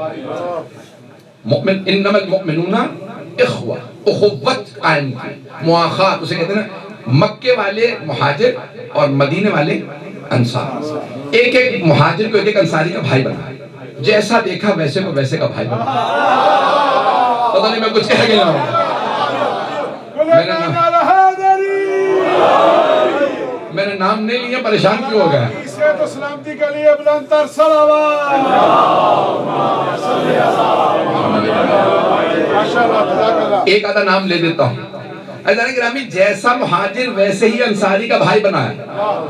مؤمن انما المؤمنون اخوہ اخوت قائم کی مواخات اسے کہتے ہیں مکے والے مہاجر اور مدینے والے انصار ایک ایک مہاجر کو ایک ایک انصاری کا بھائی بنا جیسا دیکھا ویسے کو ویسے کا بھائی بنا پتہ نہیں میں کچھ کہہ گیا ہوں میں نے نام نہیں لیا پریشان کیوں ہو گیا تو سلامتی کے لیے بلند تر صلوات ایک آدھا نام لے دیتا ہوں عزیزان گرامی جیسا مہاجر ویسے ہی انصاری کا بھائی بنا ہے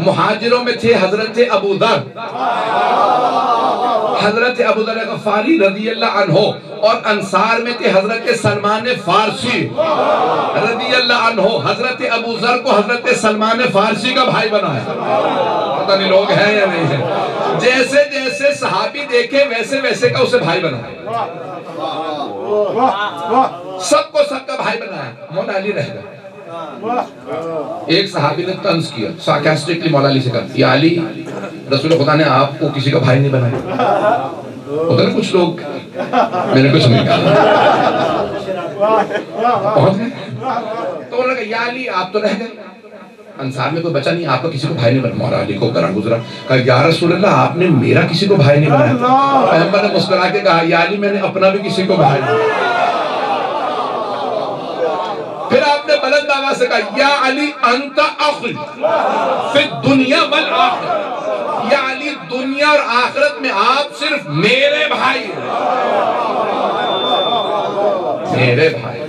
مہاجروں میں تھے حضرت ابو ذر حضرت ابو ذر غفاری رضی اللہ عنہ اور انصار میں تھے حضرت سلمان فارسی رضی اللہ عنہ حضرت ابو ذر کو حضرت سلمان فارسی کا بھائی بنا ہے پتہ نہیں لوگ ہیں یا نہیں ہیں جیسے جیسے صحابی دیکھے ویسے ویسے کا اسے بھائی بنا ہے سب کو سب کا بھائی بنا ہے مولا علی رہ گئے ایک صحابی نے طنز کیا سارکاسٹکلی مولا علی سے کہا یا علی رسول خدا نے آپ کو کسی کا بھائی نہیں بنایا ادھر کچھ لوگ میں نے کچھ نہیں کہا پہنچ گئے تو انہوں نے کہا یا علی آپ تو رہ گئے انصار میں کوئی بچہ نہیں آپ کا کسی کو بھائی نہیں بنا مولا علی کو گرا گزرا کہا یا رسول اللہ آپ نے میرا کسی کو بھائی نہیں بنایا پیغمبر نے مسکرا کے کہا یا علی میں نے اپنا بھی کسی کو بھائی نہیں پھر آپ نے بلند آواز سے کہا یا علی انت اخی فی الدنیا والآخرہ یا علی دنیا اور آخرت میں آپ صرف میرے بھائی میرے بھائی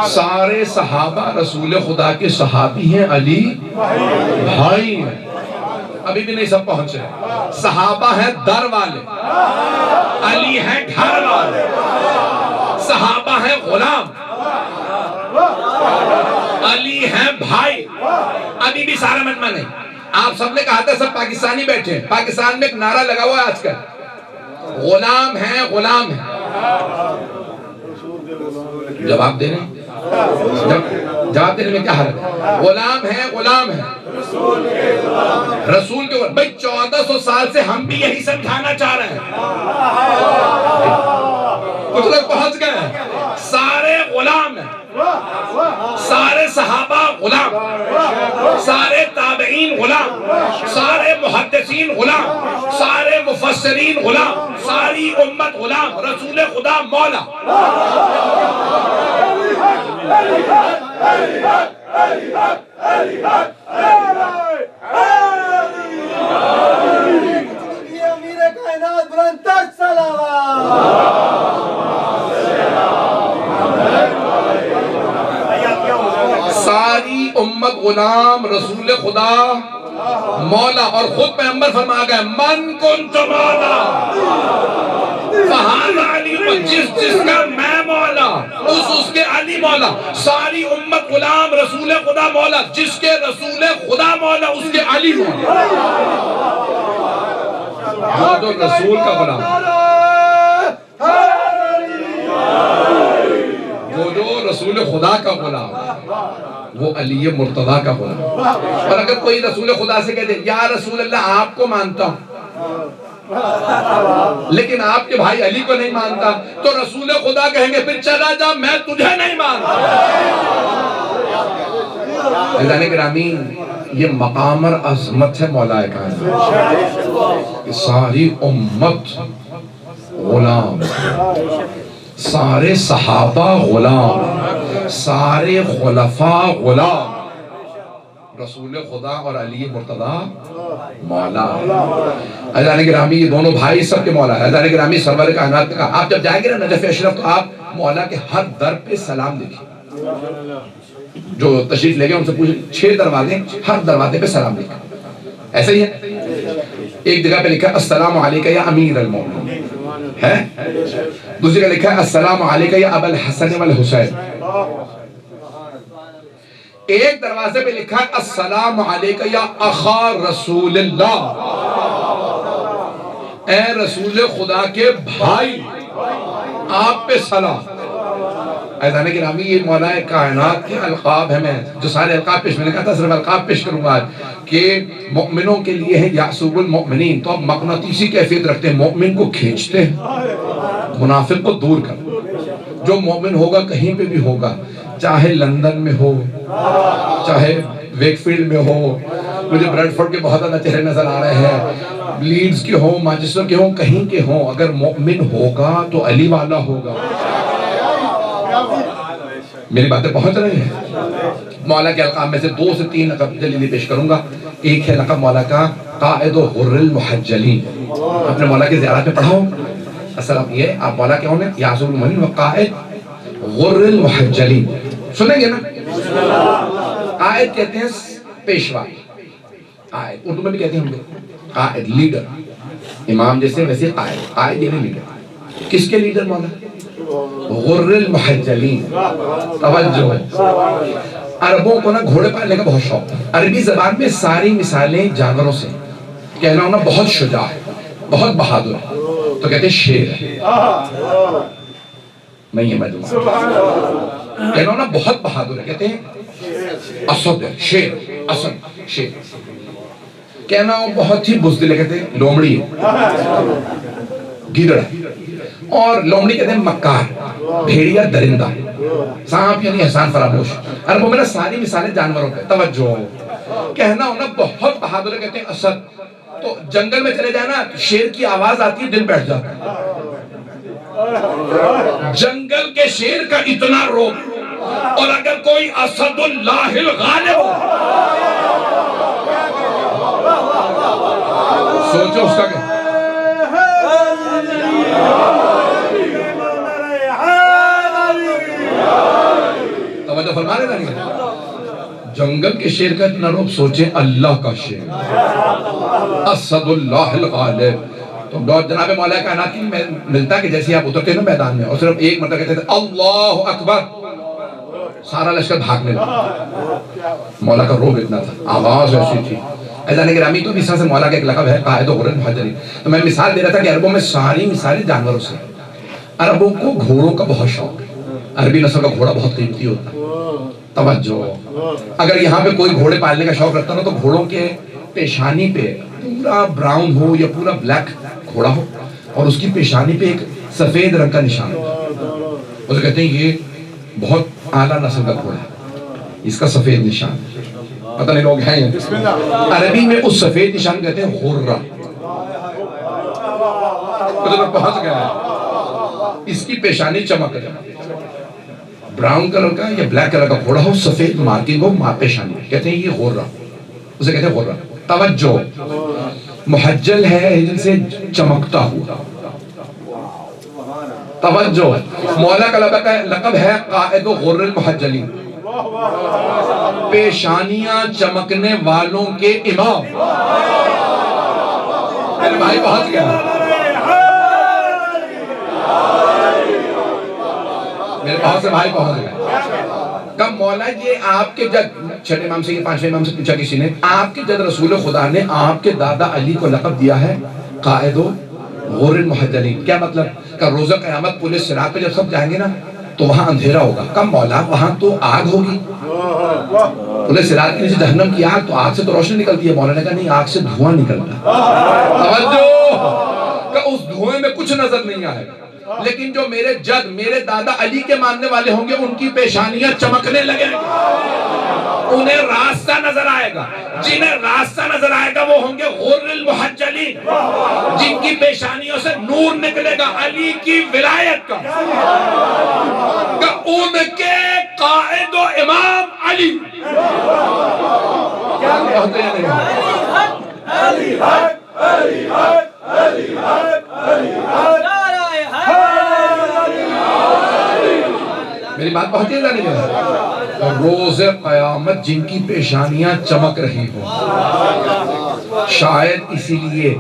سارے صحابہ رسول خدا کے صحابی ہیں علی بھائی ہیں ابھی بھی نہیں سب پہنچے صحابہ ہیں در والے علی ہیں گھر والے صحابہ ہیں غلام علی ہیں بھائی ابھی بھی سارا مجمع نہیں آپ سب نے کہا تھا سب پاکستانی بیٹھے ہیں پاکستان میں ایک نعرہ لگا ہوا ہے آج کل غلام ہیں غلام ہیں جواب دینے میں کیا حرکت ہے غلام ہیں غلام ہیں رسول کے بھائی 1400 سال سے ہم بھی یہی سمجھانا چاہ رہے ہیں کچھ لوگ پہنچ گئے ہیں سارے غلام ہیں سارے صحابہ غلام سارے تابعین غلام سارے محدثین غلام سارے مفسرین غلام ساری امت غلام رسول خدا مولا امیر کائنات بلند تر صلوات ساری امت غلام رسول خدا مولا اور خود پیغمبر فرما گئے من کنت مولا فہذا علی جس کا میں مولا اس کے علی مولا ساری امت غلام رسول خدا مولا جس کے رسول خدا مولا اس کے علی مولا جو رسول کا غلام جو رسول خدا کا غلام وہ علی مرتضیٰ کا غلام اور اگر کوئی رسول خدا سے کہتے یا رسول اللہ آپ کو مانتا ہوں لیکن آپ کے بھائی علی کو نہیں مانتا تو رسول خدا کہیں گے پھر چلا جا میں تجھے نہیں مانتا عزیزان گرامی یہ مقام اور عظمت ہے مولا کائنات ساری امت غلام سارے صحابہ غلام سارے خلفاء غلام رسول خدا اور علی مرتضیٰ مولا عزیزان گرامی یہ دونوں بھائی سب کے مولا ہے عزیزان گرامی سرور کائنات کا آپ جب جائیں گے نا نجف اشرف تو آپ مولا کے ہر در پہ سلام لکھیں جو تشریف لے گئے ان سے پوچھیں 6 دروازے ہر دروازے پہ سلام لکھیں ایسا ہی ہے ایک جگہ پہ لکھا ہے السلام علیکہ یا امیر المومنین ہے دوسری جگہ لکھا ہے السلام علیکہ یا ابا الحسن والحسین ایک دروازے پہ لکھا ہے السلام علیکہ یا اخا رسول اللہ، اے رسول خدا کے بھائی آپ پہ سلام۔ عزیزان گرامی یہ مولا کائنات کے القاب ہیں، میں جو سارے القاب پیش، میں نے کہا تھا صرف القاب پیش کروں گا کہ مؤمنوں کے لیے ہے یعصوب المؤمنین، تو اب مقناطیسی کیفیت رکھتے ہیں، مومن کو کھینچتے ہیں، منافق کو دور کر۔ جو مومن ہوگا کہیں پہ بھی ہوگا، چاہے لندن میں ہو، چاہے ویک فیلڈ میں ہو، مجھے بریڈ فورڈ کے بہت زیادہ چہرے نظر آ رہے ہیں، لیڈز کے ہوں، مانچسٹر کے ہوں، کہیں کے ہوں، اگر مومن ہوگا تو علی والا ہوگا۔ میری باتیں پہنچ رہی ہیں؟ مولا کے القاب میں سے 2 سے 3 لقب جلدی پیش کروں گا۔ ایک ہے لقب مولا کا قائد غر المحجلین، اپنے مولا کی زیارت میں پڑھاؤ اصل اب یہ آپ مولا کے ہوں گے یعصوب المؤمنین و قائد غر المحجلین، سنیں گے نا؟ قائد کہتے ہیں پیشوا، قائد اردو میں بھی کہتے ہیں قائد، لیڈر، امام جیسے ویسے قائد، قائد یعنی لیڈر۔ کس کے لیڈر مولا؟ غر المحجلین۔ توجہ، عربوں کو نا گھوڑے پالنے کا بہت شوق تھا۔ عربی زبان میں ساری مثالیں جانوروں سے، کہنا ہونا بہت شجاع ہے، بہت بہادر ہے تو کہتے ہیں شیر ہے، نہیں ہے مجموعہ، کہنا ہونا بہت بہادر ہے کہتے ہیں اسد ہے، شیر، اسد، شیر، کہنا ہو بہت ہی بزدل ہے کہتے ہیں لومڑی ہے، گیدڑ ہے، اور لومڑی کہتے ہیں مکار، بھیڑیا درندہ، سانپ یعنی احسان فراموش۔ عربوں میں نا ساری مثالیں جانوروں پہ۔ توجہ، کہنا ہونا بہت بہادر ہے کہتے ہیں اسد، تو جنگل میں چلے جائے نا شیر کی آواز آتی ہے دل بیٹھ جاتا ہے، جنگل کے شیر کا اتنا روب، اور اگر کوئی اسد اللہ الغالب ہو، سوچو اس کا کہ توجہ فرما رہے نہیں، جنگل کے شیر کا اتنا روب، سوچیں اللہ کا شیر اسد اللہ الغالب۔ تو جناب مولا کائنات کی ملتا کہ جیسے آپ اترتے ہیں نا میدان میں اور صرف ایک مرتبہ کہتے تھے اللہ اکبر، سارا لشکر بھاگنے لگا، مولا کا روب اتنا تھا، آواز ایسی تھی۔ عزیزان گرامی تو اس طرح سے مولا کا ایک لقب ہے قائد غر المحجلین۔ تو میں مثال دے رہا تھا کہ عربوں میں ساری مثالیں جانوروں سے، عربوں کو گھوڑوں کا بہت شوق ہے، عربی نسل کا گھوڑا بہت قیمتی ہوتا ہے۔ توجہ، اگر یہاں پہ کوئی گھوڑے پالنے کا شوق رکھتا نا تو گھوڑوں کے پیشانی پہ پورا براؤن ہو یا پورا بلیک گھوڑا ہو اور اس کی پیشانی پہ ایک سفید رنگ کا نشان ہو، اسے کہتے ہیں یہ بہت اعلیٰ نسل کا گھوڑا ہے، اس کا سفید نشان ہے، پتہ نہیں لوگ ہیں عربی میں اس سفید نشان کہتے ہیں غرہ، پہنچ گیا ہے، اس کی پیشانی چمک جائے، براؤن کلر کا یا بلیک کلر کا گھوڑا ہو، سفید مارکنگ ہو پیشانی، کہتے ہیں یہ غرہ، اسے کہتے ہیں غرہ۔ توجہ، محجل ہے جن سے چمکتا ہوا، توجہ، مولا کا لقب ہے قائد غر المحجلین، پیشانیاں چمکنے والوں کے امام۔ میرے بھائی پہنچ گیا، میرے بہت سے بھائی پہنچ گئے۔ کب مولا یہ آپ کے جد، چھٹے امام سے یہ 5ویں امام سے پوچھا کسی نے، آپ کے جد رسول خدا نے آپ کے دادا علی کو لقب دیا ہے قائد غر المحجلین۔ کیا مطلب؟ کہ روزہ قیامت پولیس صراط پہ جب سب جائیں گے نا تو وہاں اندھیرا ہوگا، کب مولا وہاں تو آگ ہوگی، پولیس صراط کے نیچے جہنم کی آگ، تو آگ سے تو روشنی نکلتی ہے، مولا نے کہا نہیں آگ سے دھواں نکلتا ہے۔ توجہ، کہ اس دھوئیں میں کچھ نظر نہیں آئے گا، لیکن جو میرے جد میرے دادا علی کے ماننے والے ہوں گے ان کی پیشانیاں چمکنے لگیں گی، انہیں راستہ نظر آئے گا، جنہیں راستہ نظر آئے گا وہ ہوں گے غر المحجلین، جن کی پیشانیوں سے نور نکلے گا علی کی ولایت کا، کہ ان کے قائد و امام علی۔ کیا کہتے ہیں؟ علی حق، علی حق، علی حق، علی حق۔ میری بات پہنچی جا نہیں ہے؟ اور روز قیامت جن کی پیشانیاں چمک رہی ہوں، شاید اسی لیے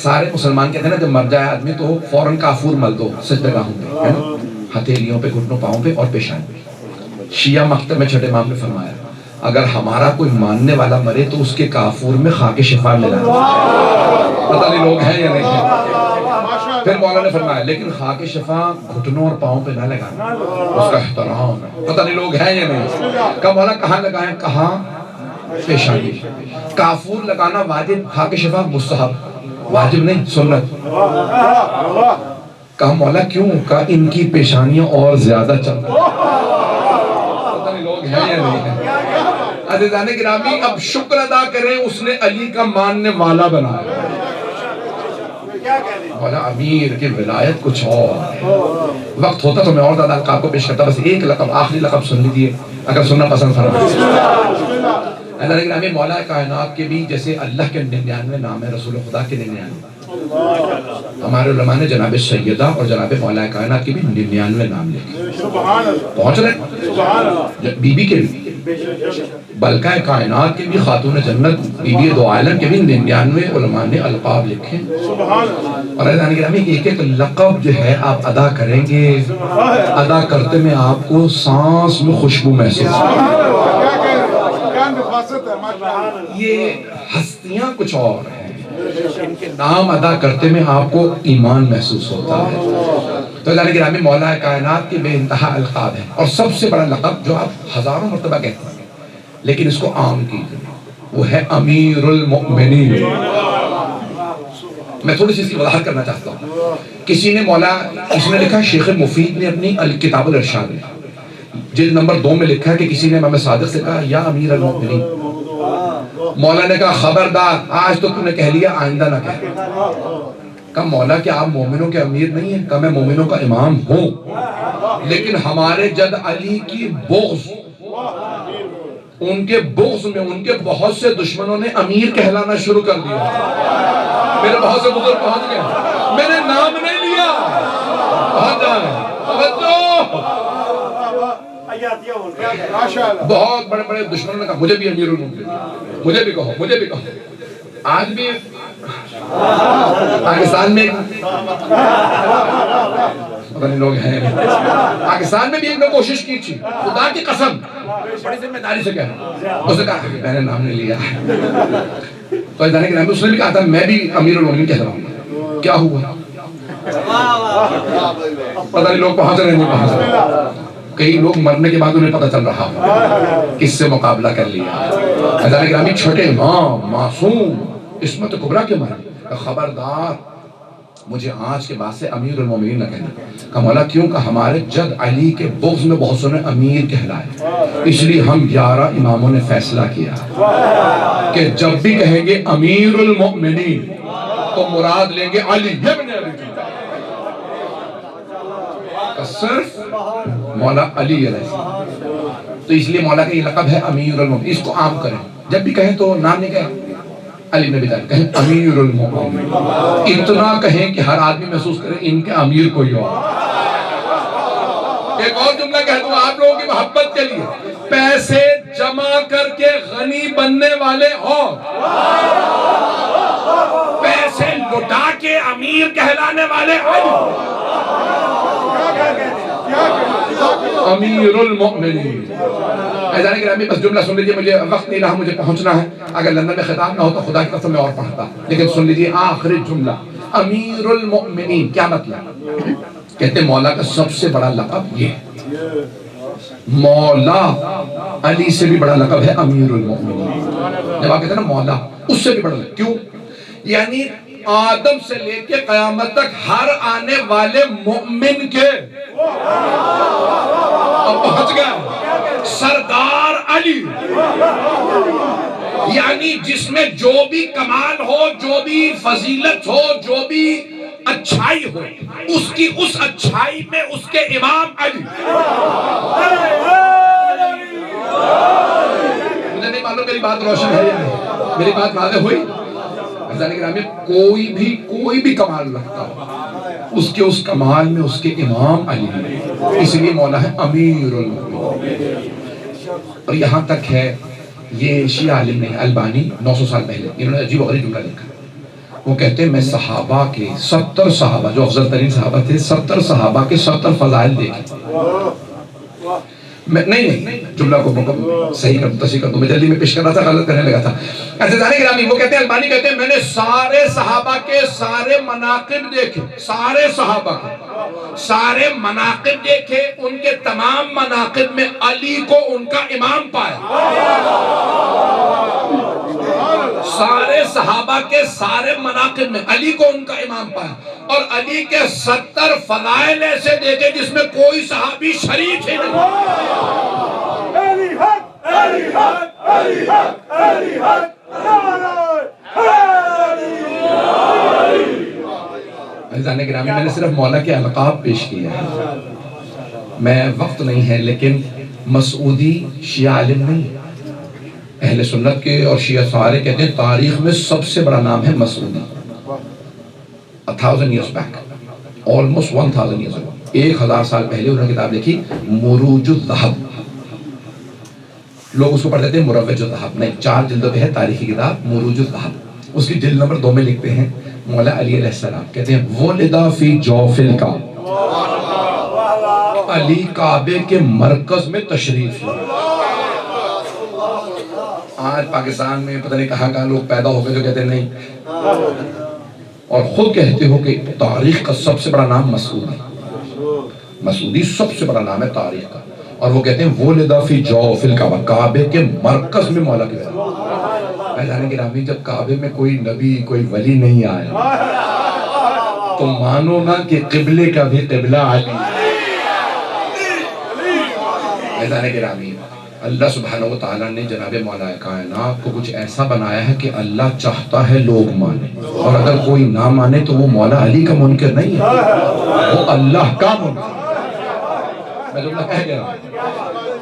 سارے مسلمان کہتے ہیں نا جب مر جائے آدمی تو فوراً کافور مل دو سجدگاہوں پہ، ہے نا، ہتھیلیوں پہ، گھٹنوں، پاؤں پہ اور پیشانی پہ۔ شیعہ مکتب میں چھٹے امام نے فرمایا اگر ہمارا کوئی ماننے والا مرے تو اس کے کافور میں خاک شفا ملا، پتہ نہیں لوگ ہیں یا نہیں ہیں۔ پھر مولا نے فرمایا لیکن خاک شفا گھٹنوں اور پاؤں پہ نہ لگانا، اس کا احترام ہے، پتہ نہیں لوگ ہیں یا نہیں۔ کہا مولا کہاں لگائیں؟ کہاں پیشانی۔ کافور لگانا واجب، خاک شفا مستحب، واجب نہیں سنت۔ کہا مولا کیوں؟ کہا ان کی پیشانیاں اور زیادہ چلتی، پتہ نہیں لوگ ہیں یا نہیں ہیں۔ عزیزان گرامی اب شکر ادا کریں اس نے علی کا ماننے والا بنایا۔ مولا امیر کی ولایت کچھ اور ہے۔ وقت ہوتا تو میں اور زیادہ القاب کو پیش کرتا، بس ایک لقب آخری لقب سن لیجیے اگر سننا پسند فرمائیں۔ عزیزان گرامی مولا کائنات کے بھی جیسے اللہ کے 99 نام ہے، رسول خدا کے 99، ہمارے علماء نے جناب سیدہ اور جناب مولا کائنات کے بھی 99 نام لکھے، پہنچ رہے بی بی کے بھی، بلکہ کائنات کے بھی، خاتون جنت بی بی دو عالم کے بھی 99 علماء نے القاب لکھے۔ اور عزیزان گرامی ایک ایک لقب جو ہے آپ ادا کریں گے، ادا کرتے میں آپ کو سانس میں خوشبو محسوس ہوگی۔ یہ ہستیاں کچھ اور ہیں، ان کے نام ادا کرتے میں آپ کو ایمان محسوس ہوتا ہے۔ تو عزیزان گرامی مولا کائنات کے بے انتہا القاب ہیں، اور سب سے بڑا لقب جو آپ ہزاروں مرتبہ کہتے ہیں لیکن اس کو عام کیجئے، وہ ہے امیر المؤمنین۔ میں تھوڑی سی اس کی وضاحت کرنا چاہتا ہوں۔ کسی نے اس نے لکھا، شیخ مفید نے اپنی الکتاب الارشاد میں جلد نمبر 2 میں لکھا ہے کہ کسی نے امام صادق سے کہا یا امیر المؤمنین، مولا نے کہا خبردار آج تو تم نے کہہ لیا آئندہ نہ کہہ۔ کہا مولا کہ آپ مومنوں کے امیر نہیں ہیں؟ کہا میں مومنوں کا امام ہوں، لیکن ہمارے جد علی کی بغض، ان کے بغض میں ان کے بہت سے دشمنوں نے امیر کہلانا شروع کر دیا۔ میرے بہت سے بزرگ پہنچ گئے، میں نے نام نہیں لیا، بہت بہت بڑے بڑے دشمنوں نے کہا مجھے بھی امیر المؤمنین، مجھے بھی کہو، مجھے بھی کہو۔ آج بھی پاکستان میں پتہ نہیں لوگ ہیں، پاکستان میں بھی ایک نے کوشش کی تھی، خدا کی قسم بڑی ذمہ داری سے کہہ رہا ہوں، اس نے کہا کہ میں نے نام نہیں لیا۔ تو اس نے بھی کہا تھا میں بھی امیر المؤمنین کہہ رہا ہوں، کیا ہوا؟ پتہ نہیں لوگ پہنچ رہے نہیں پہنچ رہے، کئی لوگ مرنے کے بعد انہیں پتہ چل رہا کس سے مقابلہ کر لیا۔ عزیزان گرامی چھوٹے امام معصوم عصمت کبریٰ کے مانے، خبردار مجھے آج کے بعد سے امیر المؤمنین نہ کہنا۔ کہا مولا کیوں؟ کہ ہمارے جد علی کے بغض میں بہت سے نے امیر کہلائے، اس لیے ہم 11 اماموں نے فیصلہ کیا کہ جب بھی کہیں گے امیر المؤمنین تو مراد لیں گے علی ابن ابی طالب، صرف مولا علی علیہ السلام۔ تو اس لیے مولا کا یہ لقب ہے امیر المؤمنین، اس کو عام کریں، جب بھی کہیں تو نام نہیں کہیں علی بن ابی طالب، کہیں امیر المؤمنین، اتنا کہیں کہ ہر آدمی محسوس کرے ان کے امیر کوئی اور۔ ایک اور جملہ کہہ دوں آپ لوگوں کی محبت کے لیے، پیسے جمع کر کے غنی بننے والے اور پیسے لٹا کے امیر کہلانے والے امیر المؤمنین۔ عزیزان گرامی بس جملہ سن لیجئے، مجھے وقت نہیں رہا، مجھے پہنچنا ہے، اگر لندن میں خطاب نہ ہو تو خدا کی قسم میں اور پڑھتا، لیکن سن لیجئے آخری جملہ، امیر المؤمنین کیا مطلب؟ کہتے ہیں مولا کا سب سے بڑا لقب یہ ہے، مولا علی سے بھی بڑا لقب ہے امیر المؤمنین۔ جب آپ کہتے ہیں نا مولا، اس سے بھی بڑا لقب، کیوں؟ یعنی آدم سے لے کے قیامت تک ہر آنے والے مومن کے اب پہنچ گیا سردار علی، یعنی جس میں جو بھی کمال ہو، جو بھی فضیلت ہو، جو بھی اچھائی ہو، اس کی اس اچھائی میں اس کے امام علی۔ مجھے نہیں معلوم میری بات روشن ہے یا نہیں، میری بات واضح ہوئی؟ عزیزان گرامی کوئی بھی کمال رکھتا ہو، اس کے اس کمال میں اس کے امام علی ہے، اس لیے مولا ہے امیر المؤمنین۔ اور یہاں تک ہے، یہ شیعہ عالم نے البانی 900 سال پہلے انہوں نے عجیب و غریب جملہ لکھا، وہ کہتے ہیں میں صحابہ کے 70 صحابہ جو افضل ترین صحابہ تھے، 70 صحابہ کے 70 فضائل دیکھے، نہیں جملہ کو صحیح کر تصحیح کر دوں، میں جلدی میں پیش کر رہا تھا، غلط کرنے لگا تھا. عزیزان گرامی، وہ کہتے ہیں، البانی کہتے ہیں میں نے سارے صحابہ کے سارے مناقب دیکھے، سارے صحابہ کے سارے مناقب دیکھے، ان کے تمام مناقب میں علی کو ان کا امام پایا. سارے صحابہ کے سارے مناقب میں علی کو ان کا امام پایا، اور علی کے 70 فضائل ایسے دیکھے جس میں کوئی صحابی شریک ہی نہیں. علی حق، علی حق، علی حق، علی حق، عزیزان گرامی، میں نے صرف مولا کے القاب پیش کیے ہیں، میں وقت نہیں ہے، لیکن مسعودی شیعہ عالم نہیں. اہل سنت کے اور شیعہ سارے کہتے ہیں تاریخ میں سب سے بڑا نام ہے Masoodi. 1000 years back, almost 1000 years ago, 1000 سال پہلے انہوں نے کتاب لکھی مروج الذہب. لوگ اس کو پڑھ دیتے ہیں مروج الذہب، نہیں، 4 جلدوں پہ ہے تاریخی کتاب مروج الذہب. اس کی جلد نمبر 2 میں لکھتے ہیں مولا علی علیہ السلام کہتے ہیں وَلِدَ فِي جَوْفِ الْكَعْبَةِ، علی کعبے کے مرکز میں تشریف لائے. آج پاکستان میں پتہ نہیں کہاں لوگ پیدا ہو گئے جو کہتے ہیں نہیں، اور خود کہتے ہو کہ تاریخ کا سب سے بڑا نام مسعود ہے. مسعودی سب سے بڑا نام ہے تاریخ کا، اور وہ کہتے ہیں وَلِدَ فِي جَوْفِ الْكَعْبَةِ، کعبے کے مرکز میں مولا کے پیدا. عزیزان گرامی، جب کعبے میں کوئی نبی کوئی ولی نہیں آیا تو مانو نا کہ قبلے کا بھی قبلہ علی. عزیزان گرامی، اللہ سبحانہ و تعالیٰ نے جناب مولا کائنات کو کچھ ایسا بنایا ہے کہ اللہ چاہتا ہے لوگ مانے، اور اگر کوئی نہ مانے تو وہ مولا علی کا منکر نہیں ہے، وہ اللہ کا منکر. میں جملہ کہہ گیا،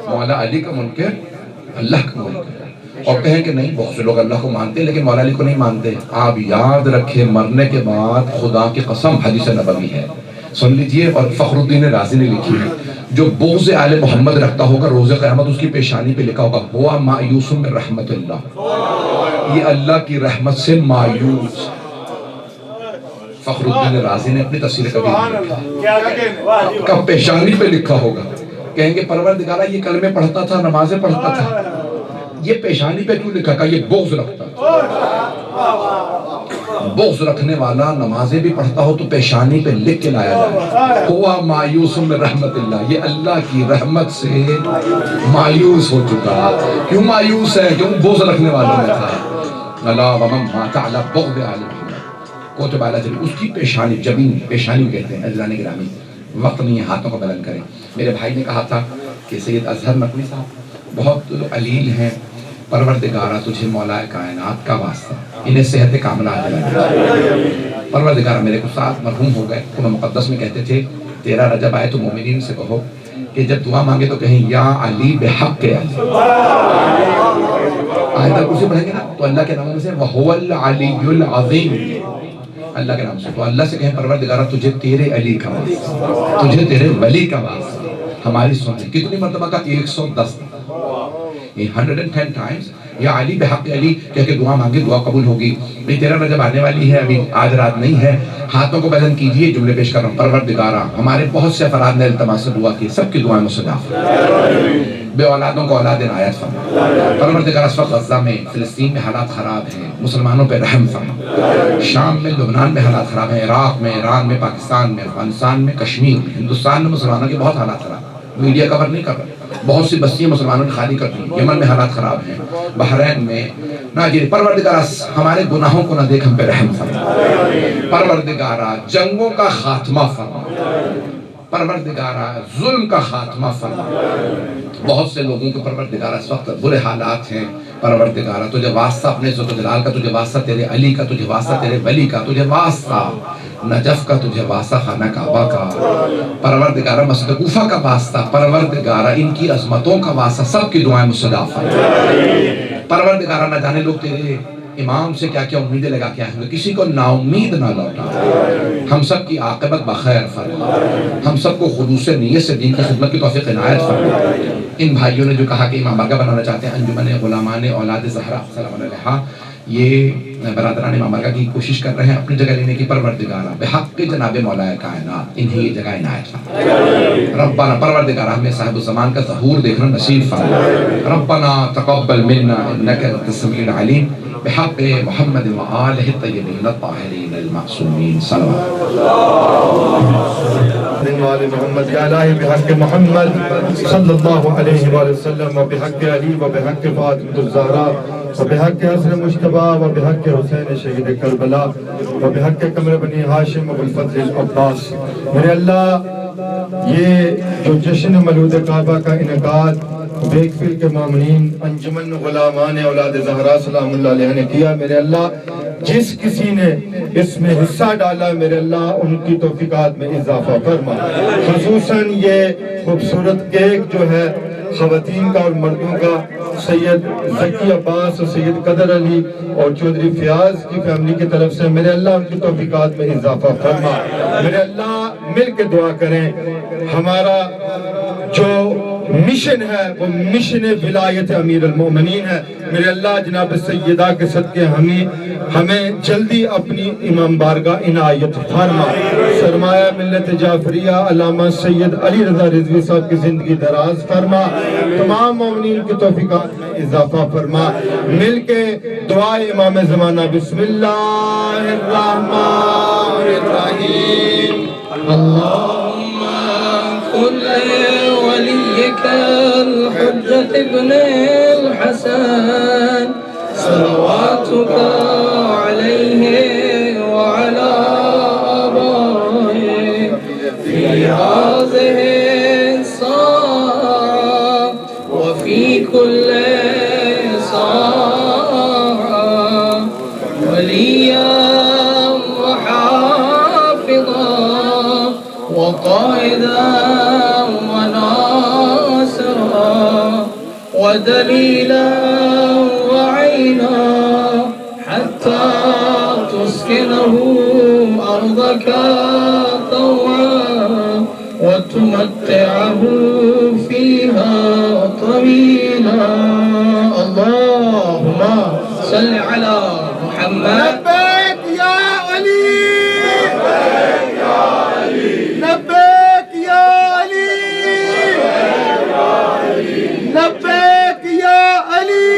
مولا علی کا منکر اللہ کا منکر. اور کہیں کہ نہیں، بہت سے لوگ اللہ کو مانتے لیکن مولا علی کو نہیں مانتے. آپ یاد رکھیں، مرنے کے بعد خدا کی قسم حدیث نبوی ہے، سن لیجئے، اور فخر الدین رازی نے لکھی ہے، جو بغض آل محمد رکھتا ہوگا روز قیامت اس کی پیشانی پہ لکھا ہوگا ہوا مایوس من رحمت اللہ، یہ اللہ کی رحمت سے مایوس. فخر الدین رازی نے اپنی تفسیر کبیر کا پیشانی پہ لکھا ہوگا، کہیں گے پروردگارہ یہ کلمے پڑھتا تھا، نمازیں پڑھتا تھا، یہ پیشانی پہ کیوں لکھا؟ کہ یہ بغض رکھتا تھا. بغض رکھنے والا نمازیں بھی پڑھتا ہو تو پیشانی پہ لکھ کے لایا جائے ہوا مایوس من رحمت اللہ، یہ اللہ کی رحمت سے مایوس ہو چکا. کیوں مایوس ہے؟ کیوں بغض رکھنے والوں میں تھا. الا ومن مات علی بغض آل محمد کوتب علی جبین، اس کی پیشانی، جبین پیشانی کہتے ہیں. عزیزان گرامی، وقت نہیں ہے، ہاتھوں کو بلند کریں. میرے بھائی نے کہا تھا کہ سید اظہر نقوی صاحب بہت علیل ہیں، پروردگارہ تجھے مولا کائنات کا واسطہ انہیں صحت کاملہ دلائے. پروردگارہ، میرے استاد مرحوم ہو گئے، انہوں مقدس میں کہتے تھے 13 رجب آئے تو مومنین سے کہو کہ جب دعا مانگے تو کہیں یا علی بحق علی. آیت کرسی پڑھیں گے نا تو اللہ کے نام سے وَهُوَ الْعَلِيُّ الْعَظِيمُ، اللہ کے نام سے. تو اللہ سے کہیں پروردگارہ تجھے تیرے علی کا واسطہ، تجھے تیرے ولی کا واسطہ. ہماری سنیں کتنی مرتبہ کا؟ 110، 110 ٹائمز یا علی بحق علی کہہ کے دعا مانگے، دعا قبول ہوگی. 13 رجب آنے والی ہے، ابھی آج رات نہیں ہے. ہاتھوں کو بلند کیجئے، جملے پیش کر رہا ہوں. پروردگارہ، ہمارے بہت سے افراد نے التماس سے دعا کی، سب کی دعائیں مستجاب، بے اولادوں کو اولاد عنایت فرما. پروردگارہ، اس وقت غزہ میں، فلسطین میں حالات خراب ہیں، مسلمانوں پہ رحم فرما. شام میں، لبنان میں حالات خراب ہیں، عراق میں، ایران میں، پاکستان میں، افغانستان میں، کشمیر میں، ہندوستان میں مسلمانوں کے بہت حالات خراب ہیں. میڈیا کور نہیں کر رہا، بہت سی بستیاں مسلمانوں نے خالی کر دی. یمن میں حالات خراب ہیں، بحرین میں. پروردگارہ، ہمارے گناہوں کو نہ دیکھ، ہم پہ رحم فرما. پروردگارہ، جنگوں کا خاتمہ فرما. پروردگارہ، ظلم کا خاتمہ فرما. بہت سے لوگوں کے پروردگارہ اس وقت برے حالات ہیں. پروردگارہ، تجھے واسطہ اپنے عزت و جلال کا، تجھے واسطہ تیرے علی کا، تجھے واسطہ تیرے ولی کا، تجھے واسطہ نجف کا، تجھے واسطہ خانہ کعبہ کا. پروردگارہ، مسجد کوفہ کا واسطہ. پروردگارہ، ان کی عظمتوں کا واسطہ. سب کی دعائیں مستجاب فرما. پروردگارہ، نہ جانے لوگ تیرے امام سے کیا کیا امیدیں لگا کے آئیں گے، کسی کو نا امید نہ لوٹا. ہم سب کی عاقبت بخیر فرما. ہم سب کو خلوص نیت سے دین کی خدمت کی توفیق عنایت فرما. ان بھائیوں نے جو کہا کہ امام بارگاہ بنانا چاہتے ہیں، انجمن غلامان اولاد زہرا سلام علیہا، یہ برادران امام بارگاہ کی کوشش کر رہے ہیں اپنی جگہ لینے کی، پروردگارہ بحق جناب مولا کائنات انہیں یہ جگہ عنایت فرما۔ ربنا پروردگارہ ہمیں صاحب الزمان کا ظہور دیکھنا نصیب فرما۔ ربنا تقبل منا انک انت السمیع العلیم بحق محمد وآلہ الطیبین الطاہرین المعصومین صلوات وآل محمد یا الہی بحق محمد صلی اللہ علیہ وآلہ وسلم وبحق علی وبحق فاطمہ الزہرا وبحق حسن مجتبیٰ وبحق حسین شہید کربلا وبحق قمر بنی ہاشم وبالفضل العباس۔ میرے اللہ یہ جو جشن مولود کعبہ کا انعقاد بیک فیل کے مومنین انجمن غلامان اولاد زہرا سلام اللہ علیہ نے کیا، میرے اللہ جس کسی نے اس میں حصہ ڈالا میرے اللہ ان کی توفیقات میں اضافہ فرما۔ خصوصاً یہ خوبصورت کیک جو ہے خواتین کا اور مردوں کا سید ذکی عباس اور سید قدر علی اور چودھری فیاض کی فیملی کی طرف سے میرے اللہ ان کی توفیقات میں اضافہ فرما۔ میرے اللہ مل کے دعا کریں، ہمارا جو مشن ہے وہ مشن ولایت امیر المومنین ہے، میرے اللہ جناب سیدہ کے صدقے ہمیں جلدی اپنی امام بارگاہ عنایت فرما۔ سرمایہ ملت جعفریہ علامہ سید علی رضا رضوی صاحب کی زندگی دراز فرما، تمام مومنین کی توفیقات میں اضافہ فرما۔ مل کے دعائے امام زمانہ بسم اللہ الرحمن الرحیم۔ اللهم كن وليك الحجة ابن الحسن صلواتك عليه وعلى آبائه في هذه الساعة وفي كل ساعة وليا وحافظا وقائدا وناصرا ودليلا وعينا حتى تسكنه أرضك طوعا وتمتعه فيها طويلا اللهم صل على محمد لبیک یا علی، لبیک یا علی، لبیک یا علی،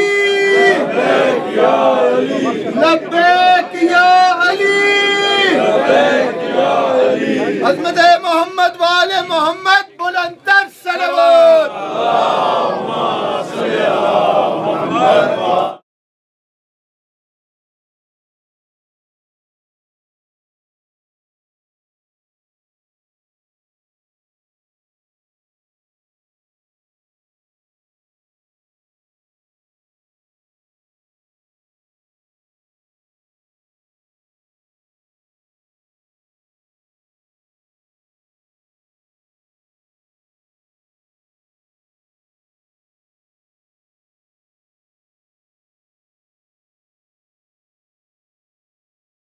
لبیک یا علی، عظمت